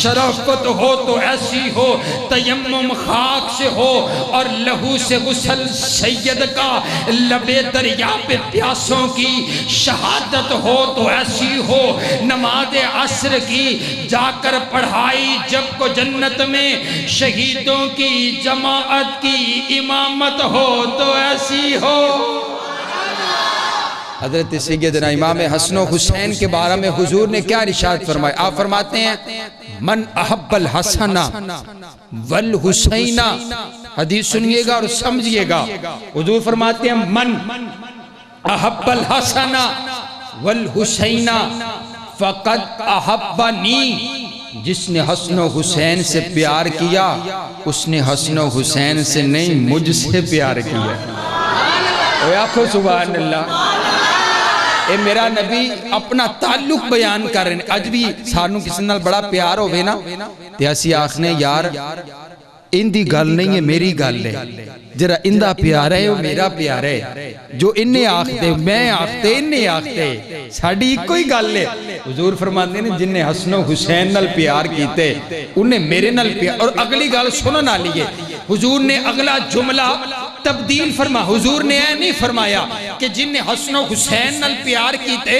شرافت ہو تو ایسی ہو، تیمم خاک سے ہو اور لہو سے غسل سید کا، لبے دریا پہ پیاسوں کی شہادت ہو تو ایسی ہو، نماز عصر کی جا کر پڑھائی جب کو جنت میں، شہیدوں کی جماعت کی امامت ہو تو ایسی ہو۔ حضرت سیدنا امام حسن و حسین کے بارے میں حضور نے کیا ارشاد فرمایا؟ آپ فرماتے ہیں من احب الحسن والحسین، حدیث سنیے گا اور سمجھئے گا، حضور فرماتے ہیں من احب الحسن والحسین فقد احبنی، جس نے حسن و حسین سے پیار کیا اس نے حسن و حسین سے نہیں مجھ سے پیار کیا۔ وہ آنکھو سبحان اللہ. اے میرا نبی اپنا تعلق بیان کر رہے ہیں. اج بھی سانو کسی نال بڑا پیار ہوئے نا تے اسی آخنے یار ان دی گل نہیں ہے میری گل ہے, جرا اندہ پیار ہے وہ میرا پیار ہے. جو انہیں آختے میں آختے انہیں آختے ساڑھی ایک کوئی گل ہے. حضور فرماتے ہیں جن نے حسن و حسین نال پیار کیتے انہیں میرے نال پیار. اور اگلی گل سنو نہ لیے حضور نے اگلا جملہ تبدیل فرما. حضور نے یہ نہیں فرمایا کہ جن نے حسن و حسین نال پیار کیتے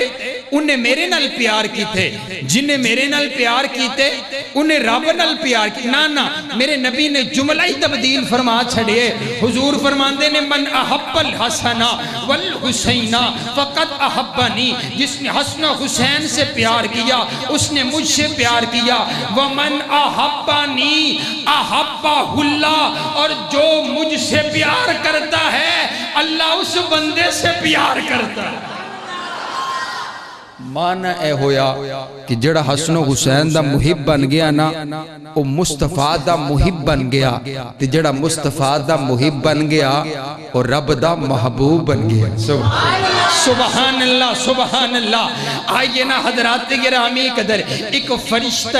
انہیں میرے نال پیار کیتے, جن نے میرے نال پیار کیتے انہیں رب نال پیار کی. نا میرے نبی نے جملہ ہی تبدیل فرما چھڑیے. حضور فرماندے نے من احب الحسن والحسین فقط احبنی, جس نے حسن و حسین سے پیار کیا اس نے مجھ سے پیار کیا. ومن احبنی احبہ اللہ, اور جو مجھ سے پیار کرتا ہے اللہ اس بندے سے پیار کرتا ہے. معنی اے ہویا کہ جڑا حسن و حسین دا محب بن گیا نا وہ مصطفیٰ دا محب بن گیا, تے جڑا مصطفیٰ دا محب بن گیا اور رب دا محبوب بن گیا. سبحان اللہ سبحان اللہ. آئیے نا حضرات گرامی قدر, ایک فرشتہ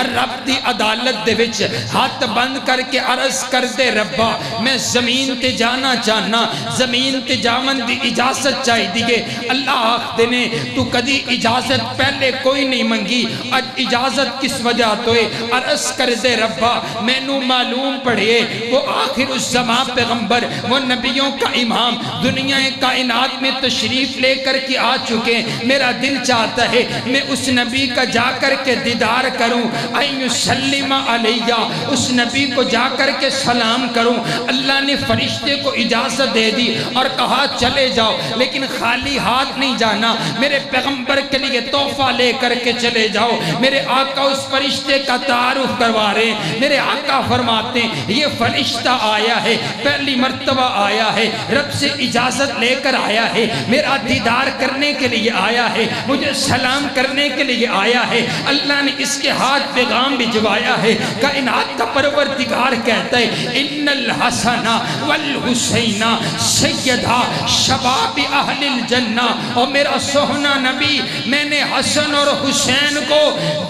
رب دی عدالت دے وچ ہاتھ بند کر کے عرض کر دے ربا میں زمین تے جانا چاہنا, زمین تے جامن دی اجازت چاہی دیگے. اللہ آخ دینے تو کدی اجازت پہلے کوئی نہیں منگی, اج اجازت کس وجہ توئے. عرض کر دے ربا میں نو معلوم پڑھئے وہ آخر اس زمان پیغمبر وہ نبیوں کا امام دنیا کائنات میں تشریف لے کر کے آ چکے. میرا دل چاہتا ہے میں اس نبی کا جا کر کے دیدار کروں, این سلم علیہ, اس نبی کو جا کر کے سلام کروں. اللہ نے فرشتے کو اجازت دے دی اور کہا چلے جاؤ, لیکن خالی ہاتھ نہیں جانا, میرے پیغمبر کے لیے تحفہ لے کر کے چلے جاؤ. میرے آقا اس فرشتے کا تعارف کروا رہے ہیں. میرے آقا فرماتے ہیں یہ فرشتہ آیا ہے, پہلی مرتبہ آیا ہے, رب سے اجازت لے کر آیا ہے, میرا دیدار کرنے کے لیے آیا ہے, مجھے سلام کرنے کے لیے آیا ہے. اللہ نے اس کے ہاتھ پیغام بھجوایا ہے. کائنات کا پروردگار کہتا ہے ان الحسن والحسین سیدہ شباب اہل الجنہ. اور میرا سوہنا نبی میں نے حسن اور حسین کو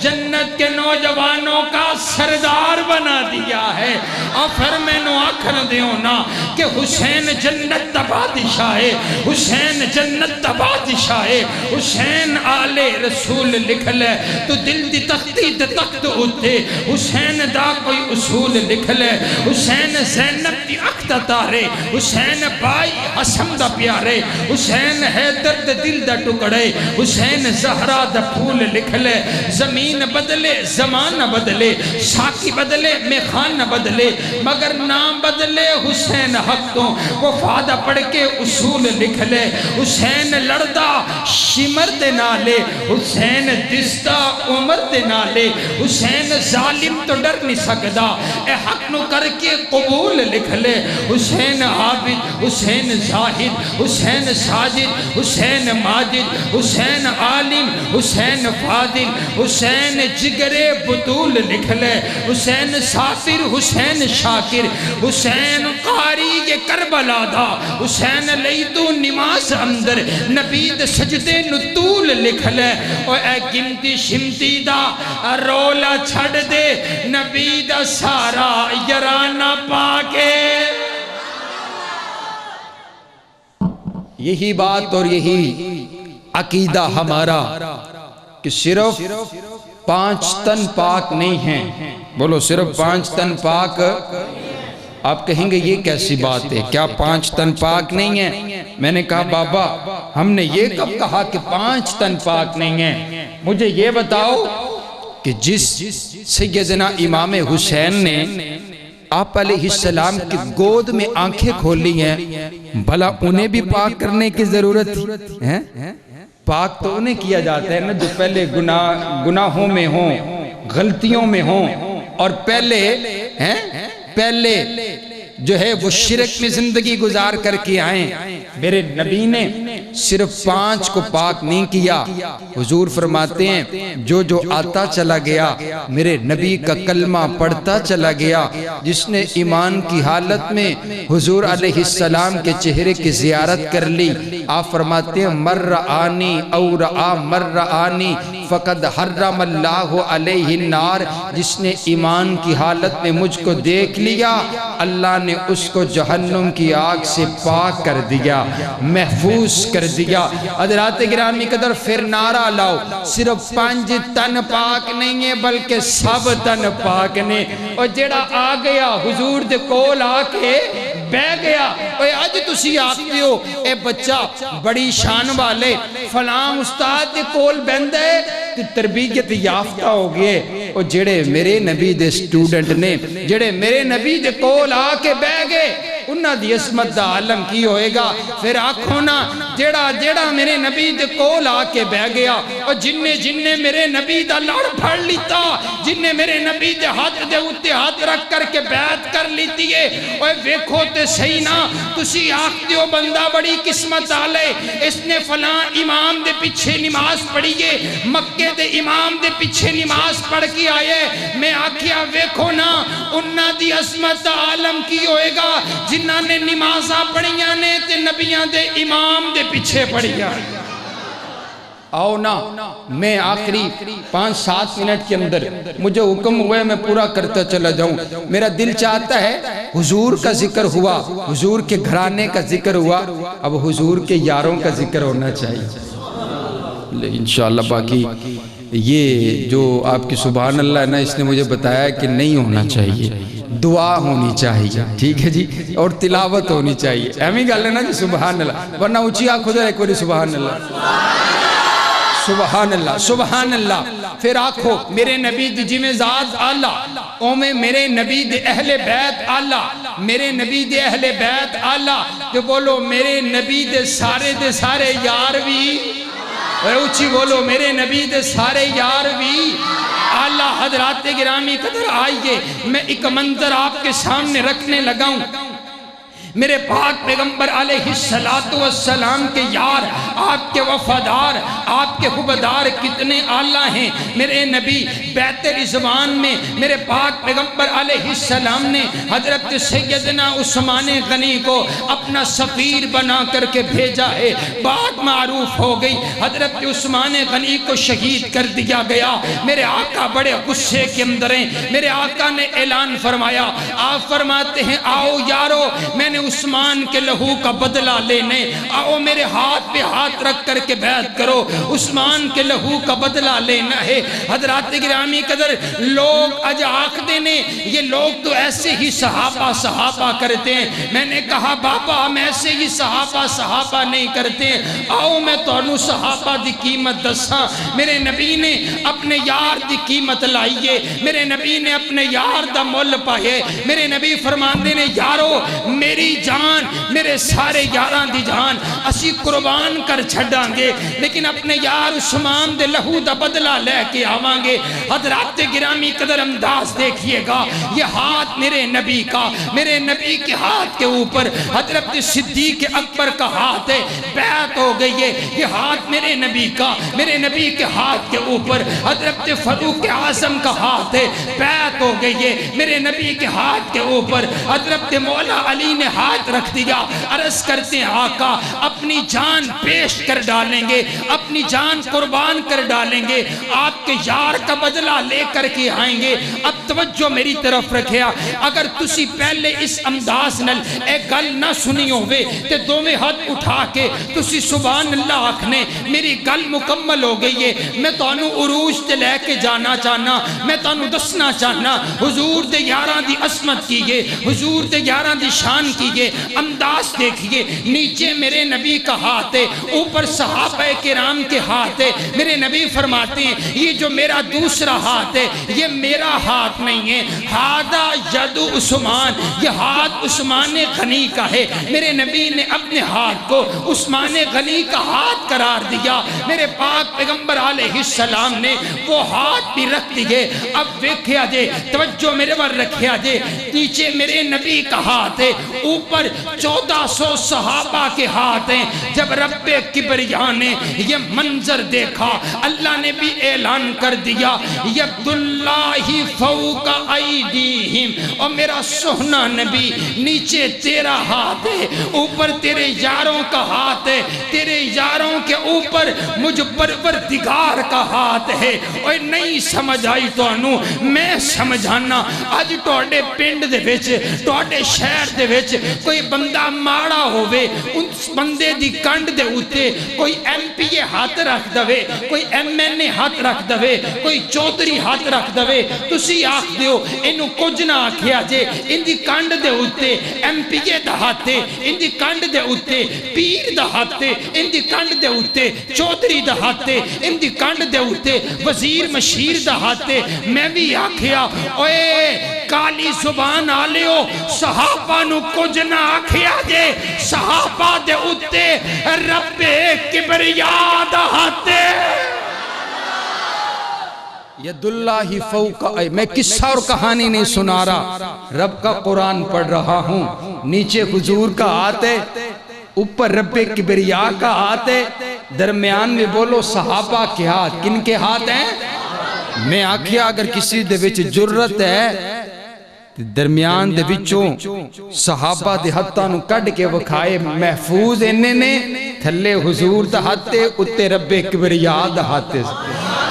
جنت کے نوجوانوں کا سردار بنا دیا ہے. اور پھر میں نو آکھن دیوں نا کہ حسین جنت دا بادشاہ ہے, حسین جنت دا بادشاہ ہے. حسین آل رسول لکھ لے تو دل دی تختی دے تخت ہوتے, حسین دا کوئی اصول لکھ لے. حسین زینب دی اکتا تارے, حسین بائی حسن دا پیارے, حسین حیدر دے دل دا ٹکڑے, حسین زہرہ دا پھول لکھ لے. زمین بدلے زمان نہ بدلے, ساکی بدلے میخان نہ بدلے, مگر نام بدلے حسین حق تو. وفادہ پڑھ کے اصول لکھ لے. حسین لڑدہ شمر دے نالے, حسین دستہ عمر دے نالے. حسین ظالم تو ڈر نہیں سکدا, اے حق نو کر کے قبول لکھ لے. حسین عابد, حسین زاہد, حسین ساجد, حسین ماجد, حسین عالم, حسین فاضل, حسین جگر بطول لکھ لے. حسین سافر, حسین شاکر, حسین قاری یہ کربلا دا. حسین لئی تو نماز اندر نبید سجدے نطول لکھ لے. اور اے گمتی شمتی دا رولا چھڑ دے, نبید سارا یرانہ پاکے. یہی بات اور یہی عقیدہ ہمارا کہ صرف 5 تن پاک نہیں ہیں. بولو صرف 5 تن پاک. آپ کہیں گے یہ کیسی بات ہے, کیا 5 تن پاک نہیں ہیں؟ میں نے کہا بابا ہم نے یہ کب کہا کہ 5 تن پاک نہیں ہیں. مجھے یہ بتاؤ کہ جس سیدنا امام حسین نے آپ علیہ السلام کی گود میں آنکھیں کھولی ہیں, بھلا انہیں بھی پاک کرنے کی ضرورت ہے؟ پاک تو انہیں کیا جاتا ہے نا جو پہلے گناہوں میں ہوں, غلطیوں میں ہوں, اور پہلے جو ہے وہ شرک میں زندگی گزار کر کے آئیں, میرے نبی نے صرف 5 کو پاک نہیں کیا، حضور فرماتے ہیں جو جو آتا چلا گیا میرے نبی کا کلمہ پڑھتا چلا گیا، جس نے ایمان کی حالت میں حضور علیہ السلام کے چہرے کی زیارت کر لی، آپ فرماتے ہیں مر رآنی او رآ مر رآنی فقد حرم اللہ علیہ النار، جس نے ایمان کی حالت میں مجھ کو دیکھ لیا اللہ نے اس کو جہنم کی آگ سے پاک کر دیا، محفوظ کر دیا۔ حضرات گرامی قدر پھر نعرہ لاؤ، صرف 5 تن پاک نہیں ہے بلکہ سب تن پاک نے۔ اور جڑا آ گیا حضور دے کول آ کے بہ گیا، اوے اج تسی آکھتے ہو اے بچہ بڑی شان والے فلاں استاد دے کول بہندا ہے کہ تربیت یافتہ ہو گئے، اور جڑے میرے نبی دے سٹوڈنٹ نے جڑے میرے نبی دے کول آ کے بہ گئے انہاں دی عظمت دا عالم کی ہوئے گا۔ پھر آکھو نا جڑا میرے نبی دے کول آ کے بہ گیا، اور جن نے میرے نبی دا لڑ پھڑ لیتا، جن نے میرے نبی دے ہاتھ دے اتے ہاتھ رکھ کر کے بیعت کر لیتی ہے، اوے ویکھو تے صحیح نا تسی آکھتے ہو بندہ بڑی قسمت آلے، اس نے فلاں امام دے پیچھے نماز پڑھی ہے، مکے دے امام دے پیچھے نماز پڑھ کے آئے، میں آکھیا ویکھو نا انہاں دی عظمت دا عالم کی ہوئے گا جنہاں نے نمازاں پڑھیاں نے تے نبیاں دے امام دے پیچھے پڑھیاں۔ آؤ نا میں آخری 5-7 منٹ کے اندر مجھے حکم ہوا ہے میں پورا کرتا چلا جاؤں، میرا دل چاہتا ہے حضور کا ذکر ہوا، حضور کے گھرانے کا ذکر ہوا، اب حضور کے یاروں کا ذکر ہونا چاہیے انشاءاللہ۔ باقی یہ جو آپ کی سبحان اللہ ہے نا اس نے مجھے بتایا کہ نہیں ہونا چاہیے، دعا ہونی چاہیے، ٹھیک ہے جی، اور تلاوت ہونی چاہیے، ایمی گل ہے نا جی سبحان اللہ، ورنہ اونچی آنکھ ادھر ایک باری سبحان اللہ سبحان اللہ سبحان اللہ۔ پھر آکھو میرے نبی دی جمیں ذات آلہ اومیں میرے نبی دے اہل بیت آلہ، میرے نبی دے اہل بیت آلہ، جو بولو میرے نبی دے سارے یار بھی، اور اونچی بولو میرے نبی دے سارے یار بھی آلہ۔ حضرات گرامی قدر آئیے میں ایک منظر آپ کے سامنے رکھنے لگا ہوں، میرے پاک پیغمبر علیہ السلام کے یار، آپ کے وفادار، آپ کے حبدار کتنے اعلیٰ ہیں۔ میرے نبی بیت رضوان میں میرے پاک پیغمبر علیہ السلام نے حضرت سیدنا عثمان غنی کو اپنا سفیر بنا کر کے بھیجا ہے، بات معروف ہو گئی، حضرت عثمان غنی کو شہید کر دیا گیا۔ میرے آقا بڑے غصے کے اندر ہیں، میرے آقا نے اعلان فرمایا، آپ فرماتے ہیں آؤ یارو میں نے عثمان کے لہو کا بدلہ لینے، آؤ میرے ہاتھ پہ ہاتھ رکھ کر کے بیعت کرو، عثمان کے لہو کا بدلہ لینا ہے۔ حضرات گرامی قدر لوگ اج آنکھ دینے یہ لوگ تو ایسے ہی صحابہ کرتے ہیں، میں نے کہا بابا ہم ایسے ہی صحابہ نہیں کرتے، آؤ میں تانوں صحابہ دی قیمت دساں۔ میرے نبی نے اپنے یار دی قیمت لائیے، میرے نبی نے اپنے یار دا مول پائے، میرے نبی فرماندے نے یارو میری جان میرے سارے یاراں دی جان اسی قربان کر چھڑاں گے، لیکن اپنے یار عثمان دے لہو دا بدلہ لے کے آوان گے۔ حضرات گرامی قدر انداز دیکھئے گا، یہ ہاتھ میرے نبی کا، میرے نبی کے ہاتھ کے اوپر حضرت صدیق اکبر کا ہاتھ ہے، بیعت ہو گئی ہے، یہ ہاتھ میرے نبی کا، میرے نبی کے ہاتھ کے اوپر حضرت فاروق اعظم کا ہاتھ ہے، بیعت ہو گئی ہے، میرے نبی کے ہاتھ کے اوپر حضرت مولا علی نے ہاتھ رکھ دیا۔ عرض کرتے ہیں آقا اپنی جان پیش کر ڈالیں گے، اپنی جان قربان کر ڈالیں گے، آپ کے یار کا بدلہ لے کر کے آئیں گے۔ اب توجہ میری طرف رکھیا، اگر تسی پہلے اس انداز نل اے گل نہ سنی ہوئے تے دوویں ہاتھ اٹھا کے تسی سبحان اللہ آکھنے میری گل مکمل ہو گئی ہے، میں تانوں عروج تے لے کے جانا چاہنا، میں تانوں دسنا چاہنا حضور دے یاراں دی عظمت کیے، حضور دے یاراں دی شان کیے، انداز دیکھئے، نیچے میرے نبی کا ہاتھ ہے، اوپر صحابہ کرام کے ہاتھ ہے۔ میرے نبی فرماتے ہیں یہ جو میرا دوسرا ہاتھ ہے یہ میرا ہاتھ نہیں ہے، ہادہ ید عثمان، یہ ہاتھ ہاتھ عثمان غنی کا ہے، میرے نبی نے اپنے ہاتھ کو عثمان غنی کا ہاتھ قرار دیا، میرے پاک پیغمبر علیہ السلام نے وہ ہاتھ بھی رکھ دیے۔ اب ویکھیا جے، توجہ میرے پر رکھیا جے، نیچے میرے نبی کا ہاتھ ہے، اوپر 1400 صحابہ کے ہاتھ ہیں۔ جب رب کبریا نے یہ منظر دیکھا، اللہ نے بھی اعلان کر دیا ید اللہ فوق ایدیہم، اور میرا سہنا نبی نیچے تیرا ہاتھ ہے، اوپر تیرے یاروں کا ہاتھ ہے، تیرے یاروں کے اوپر مجھ پروردگار کا ہاتھ ہے۔ اور نہیں سمجھ آئی تو انو میں سمجھانا، آج توڑے پنڈ دے وچ، توڑے شہر دے وچ کوئی بندہ ماڑا ہوئے، اس بندے دی کنڈ دے ہوتے کوئی ایم پی اے ہاتھ رکھ دوے، کوئی ایم این اے ہاتھ رکھ دوے، کوئی چودھری ہاتھ رکھ دوے، تسی آکھ دیو انو کچھ نہ آکھیا جے، ان دی کنڈ دے ہوتے ایم پی اے دا ہاتھے، ان دی کنڈ دے ہوتے پیر دا ہاتھے، ان دی کنڈ دے ہوتے چودھری دا ہاتھے، ان دی کنڈ دے ہوتے وزیر مشیر دا ہاتھے۔ میں بھی آکھیا اوے کالی زبان آلیو، صحابہ نو کچھ نہ آکھیا جے، صحابہ دے ہوتے رب کبریا دا ہاتھے۔ ید اللہ فوق، میں قصہ اور کہانی نہیں سنا رہا، رب کا قرآن پڑھ رہا ہوں۔ نیچے حضور کا ہاتھ ہے، اوپر رب کبریا کا ہاتھ ہے، درمیان میں بولو صحابہ کے ہاتھ۔ کن کے ہاتھ ہیں؟ میں آکھیا اگر کسی دے وچ جرت ہے درمیان دے وچوں صحابہ دے ہتھاں نو کڈ کے وکھائے، محفوظ انہیں نے تھلے حضور دا ہاتھ ہے، اتے رب کبریا دا ہاتھ ہے۔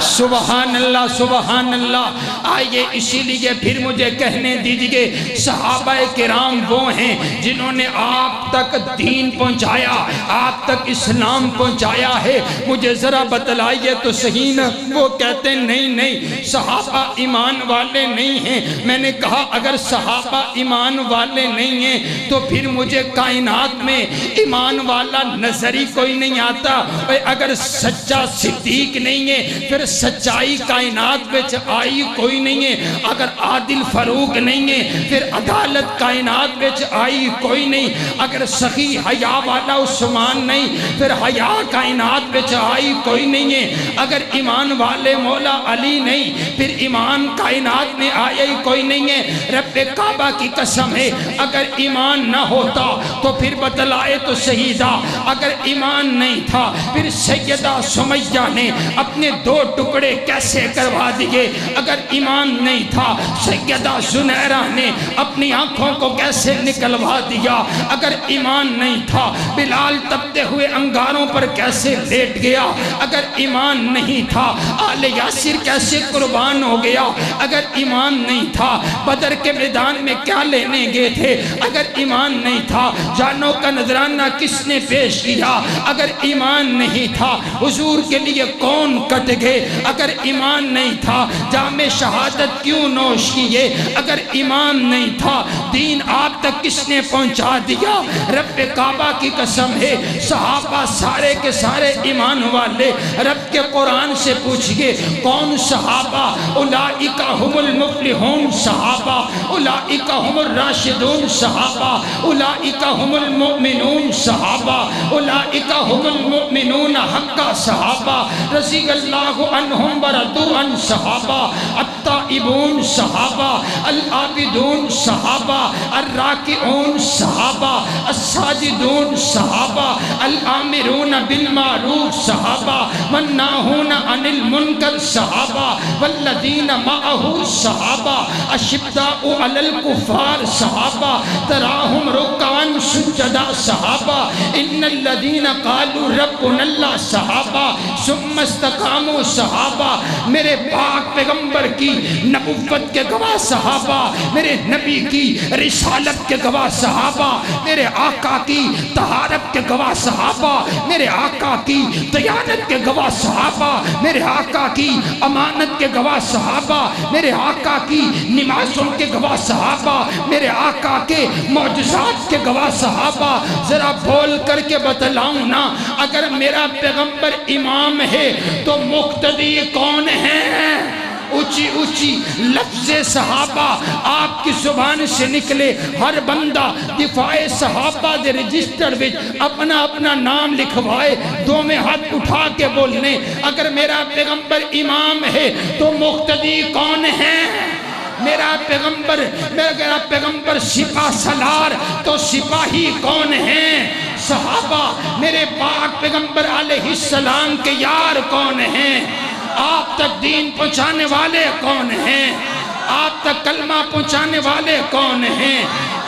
سبحان اللہ سبحان اللہ۔ آئیے اسی لیے پھر مجھے کہنے دیجئے، صحابہ کرام وہ ہیں جنہوں نے آپ تک دین پہنچایا، آپ تک اسلام پہنچایا ہے۔ مجھے ذرا بتلائیے تو صحیح نہ، وہ کہتے ہیں نہیں صحابہ ایمان والے نہیں ہیں۔ میں نے کہا اگر صحابہ ایمان والے نہیں ہیں تو پھر مجھے کائنات میں ایمان والا نظر ہی کوئی نہیں آتا۔ اگر سچا صدیق نہیں ہے پھر سچائی کائنات میں آئی کوئی نہیں ہے۔ اگر عادل فاروق نہیں ہے پھر عدالت کائنات میں آئی کوئی نہیں۔ اگر سخی حیا والا عثمان نہیں پھر حیا کائنات میں آئی کوئی نہیں ہے۔ اگر ایمان والے مولا علی نہیں پھر ایمان کائنات میں آئی کوئی نہیں ہے۔ رب کعبہ کی قسم ہے اگر ایمان نہ ہوتا تو پھر بتلائے تو شہیدہ، اگر ایمان نہیں تھا پھر سیدہ سمیہ نے اپنے 2 ٹکڑے کیسے کروا دیے؟ اگر ایمان نہیں تھا سیدہ زنیرہ نے اپنی آنکھوں کو کیسے نکلوا دیا؟ اگر ایمان نہیں تھا بلال تپتے ہوئے انگاروں پر کیسے لیٹ گیا؟ اگر ایمان نہیں تھا آل یاسر کیسے قربان ہو گیا؟ اگر ایمان نہیں تھا بدر کے میدان میں کیا لینے گئے تھے؟ اگر ایمان نہیں تھا جانوں کا نذرانہ کس نے پیش کیا؟ اگر ایمان نہیں تھا حضور کے لیے کون کٹ گئے؟ اگر ایمان نہیں تھا جام شہادت کیوں نوش کیے؟ اگر ایمان نہیں تھا دین آپ تک کس نے پہنچا دیا؟ رب کعبہ کی قسم ہے صحابہ سارے کے سارے ایمان والے۔ رب کے قرآن سے پوچھئے کون صحابہ؟ اولئک هم المفلحون صحابہ، اولئک هم الراشدون صحابہ، اولئک هم المؤمنون صحابہ، اولئک هم المؤمنون حقا صحابہ، رضی اللہ عنہم ورضوا عن صحابہ، التائبون صحابہ، العابدون صحابہ، الراکعون صحابہ، الساجدون صحابہ، الآمرون بالمعروف صحابہ، والناہون عن المنکر صحابہ، والذین معہ صحابہ، اشداء علی الکفار صحابہ، تراہم رکعا سجدا صحابہ، ان الذین قالوا ربنا اللہ صحابہ، ثم استقاموا صحابہ۔ میرے پاک پیغمبر کی نبوت کے گواہ صحابہ، میرے نبی کی رسالت کے گواہ صحابہ، میرے آقا کی طہارت کے گواہ صحابہ، میرے آقا کی دیانت کے گواہ صحابہ، میرے آقا کی امانت کے گواہ صحابہ، میرے آقا کی نمازوں کے گواہ صحابہ، میرے آقا کے معجزات کے گواہ صحابہ۔ ذرا بول کر کے بتلاؤں نا، اگر میرا پیغمبر امام ہے تو مقتدی کون ہے؟ اونچی اونچی لفظ صحابہ آپ کی زبان سے نکلے، ہر بندہ دفاع صحابہ دے رجسٹر وچ اپنا اپنا نام لکھوائے، دو میں ہاتھ اٹھا کے بولنے اگر میرا پیغمبر امام ہے تو مقتدی کون ہے؟ میرا پیغمبر سپاہ سالار تو سپاہی کون ہیں؟ صحابہ میرے پاک پیغمبر علیہ السلام کے یار کون ہیں؟ آپ تک دین پہنچانے والے کون ہیں؟ آپ تک کلمہ پہنچانے والے کون ہیں؟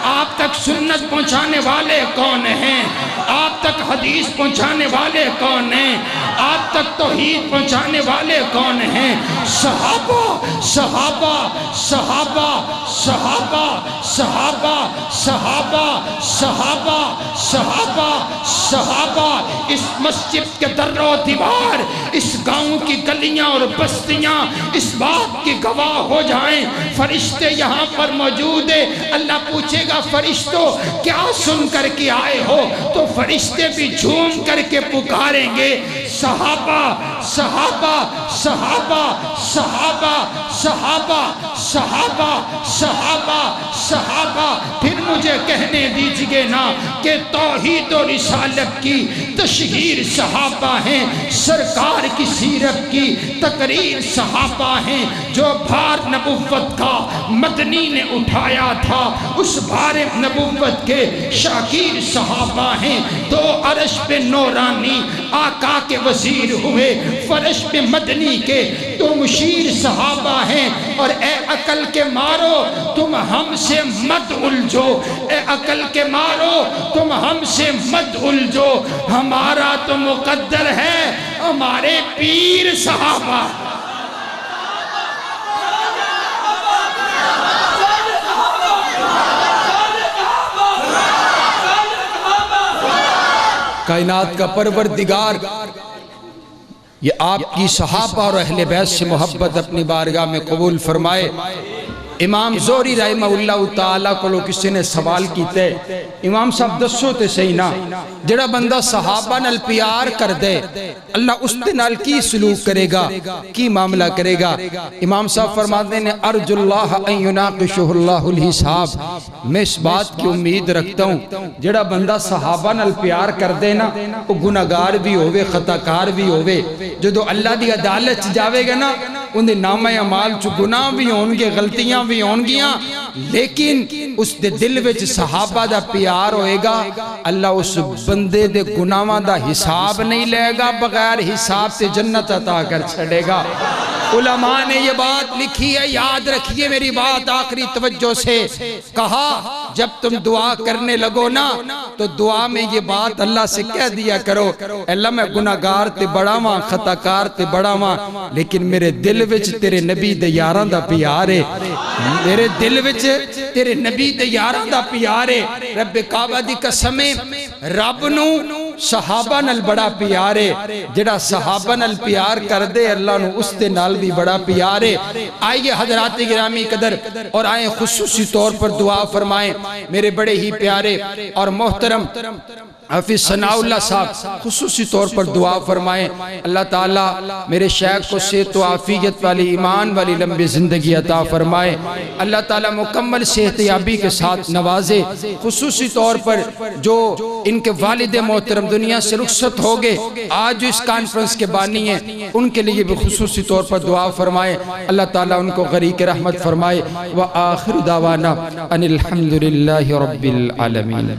آپ تک سنت پہنچانے والے کون ہیں؟ آپ تک حدیث پہنچانے والے کون ہیں؟ آپ تک توحید پہنچانے والے کون ہیں؟ صحابہ صحابہ صحابہ صحابہ صحابہ صحابہ صحابہ صحابہ صحابہ اس مسجد کے در و دیوار، اس گاؤں کی گلیاں اور بستیاں اس بات کی گواہ ہو جائیں فرشتے یہاں پر موجود ہیں۔ اللہ پوچھے گا فرشتوں کیا سن کر کے آئے ہو؟ تو فرشتے بھی جھوم کر کے پکاریں گے صحابہ صحابہ صحابہ صحابہ صحابہ صحابہ صحابہ صحابہ۔ پھر مجھے کہنے دیجئے نا کہ توحید و رسالت کی تشہیر صحابہ ہیں، سرکار کی سیرت کی تقریر صحابہ ہیں، جو بھار نبوت کا مدنی نے اٹھایا تھا اس بھار نبوت کے شاکر صحابہ ہیں۔ دو عرش پہ نورانی آقا کے وزیر ہوئے، فرش پہ مدنی کے تو مشیر صحابہ ہیں۔ اور اے عقل کے مارو تم ہم سے مت الجھو، اے عقل کے مارو تم ہم سے مت الجھو، ہمارا تو مقدر ہے ہمارے پیر صحابہ۔ کائنات کا پروردگار یہ آپ کی صحابہ اور اہل بیت سے محبت اپنی بارگاہ میں قبول فرمائے۔ امام زہری رحمہ اللہ تعالیٰ کو کسی نے سوال کیتے امام صاحب دسو تے صحیح نا جڑا بندہ صحابہ نال پیار کر دے اللہ اس تے نال کی سلوک کرے گا، کی معاملہ کرے گا؟ امام صاحب فرماتے ہیں ارجو اللہ ان یناقشہ اللہ الحساب، میں اس بات کی امید رکھتا ہوں جڑا بندہ صحابہ نال پیار کر دے نا وہ گناہگار بھی ہوئے خطاکار بھی ہوئے، جدو اللہ دی عدالت جاوے گا نا انہیں نامہ اعمال چو گناہ بھی ہونگے غلطیاں بھی ہونگیاں، لیکن اس دے دل وچ صحابہ دا پیار ہوئے گا، اللہ اس بندے دے گناہاں دا حساب نہیں لے گا، بغیر حساب سے جنت عطا کر چھڑے گا۔ علماء نے یہ بات لکھی ہے، یاد رکھیے میری بات آخری توجہ سے، کہا جب تم دعا کرنے لگو نا تو دعا میں یہ بات اللہ سے کہہ دیا کرو اللہ میں گناہگار تے بڑا ماں خطاکار تے بڑا ماں، لیکن میرے دل وچ تیرے نبی دے یاراں دا پیار ہے، میرے دل وچ تیرے نبی دے یاراں دا پیار ہے۔ رب کعبہ دی قسم رب نو صحابہ نال بڑا پیار ہے، جڑا صحابہ نال پیار کر دے اللہ نو اس دے نال بھی بڑا پیار ہے۔ آئیے حضرات گرامی قدر اور آئیں خصوصی طور پر دعا فرمائیں میرے بڑے ہی پیارے اور محترم حافظ ثناء اللہ صاحب خصوصی طور پر دعا فرمائیں اللہ تعالیٰ میرے شیخ کو صحت و عافیت والی ایمان والی لمبی زندگی عطا فرمائے، اللہ تعالیٰ مکمل صحت یابی کے ساتھ نوازے، خصوصی طور پر جو ان کے والد محترم دنیا سے رخصت ہو گئے آج جو اس کانفرنس کے بانی ہیں ان کے لیے بھی خصوصی طور پر دعا فرمائے، اللہ تعالیٰ ان کو غریق رحمت فرمائے۔ وآخر دعوانا ان الحمدللہ رب العالمین۔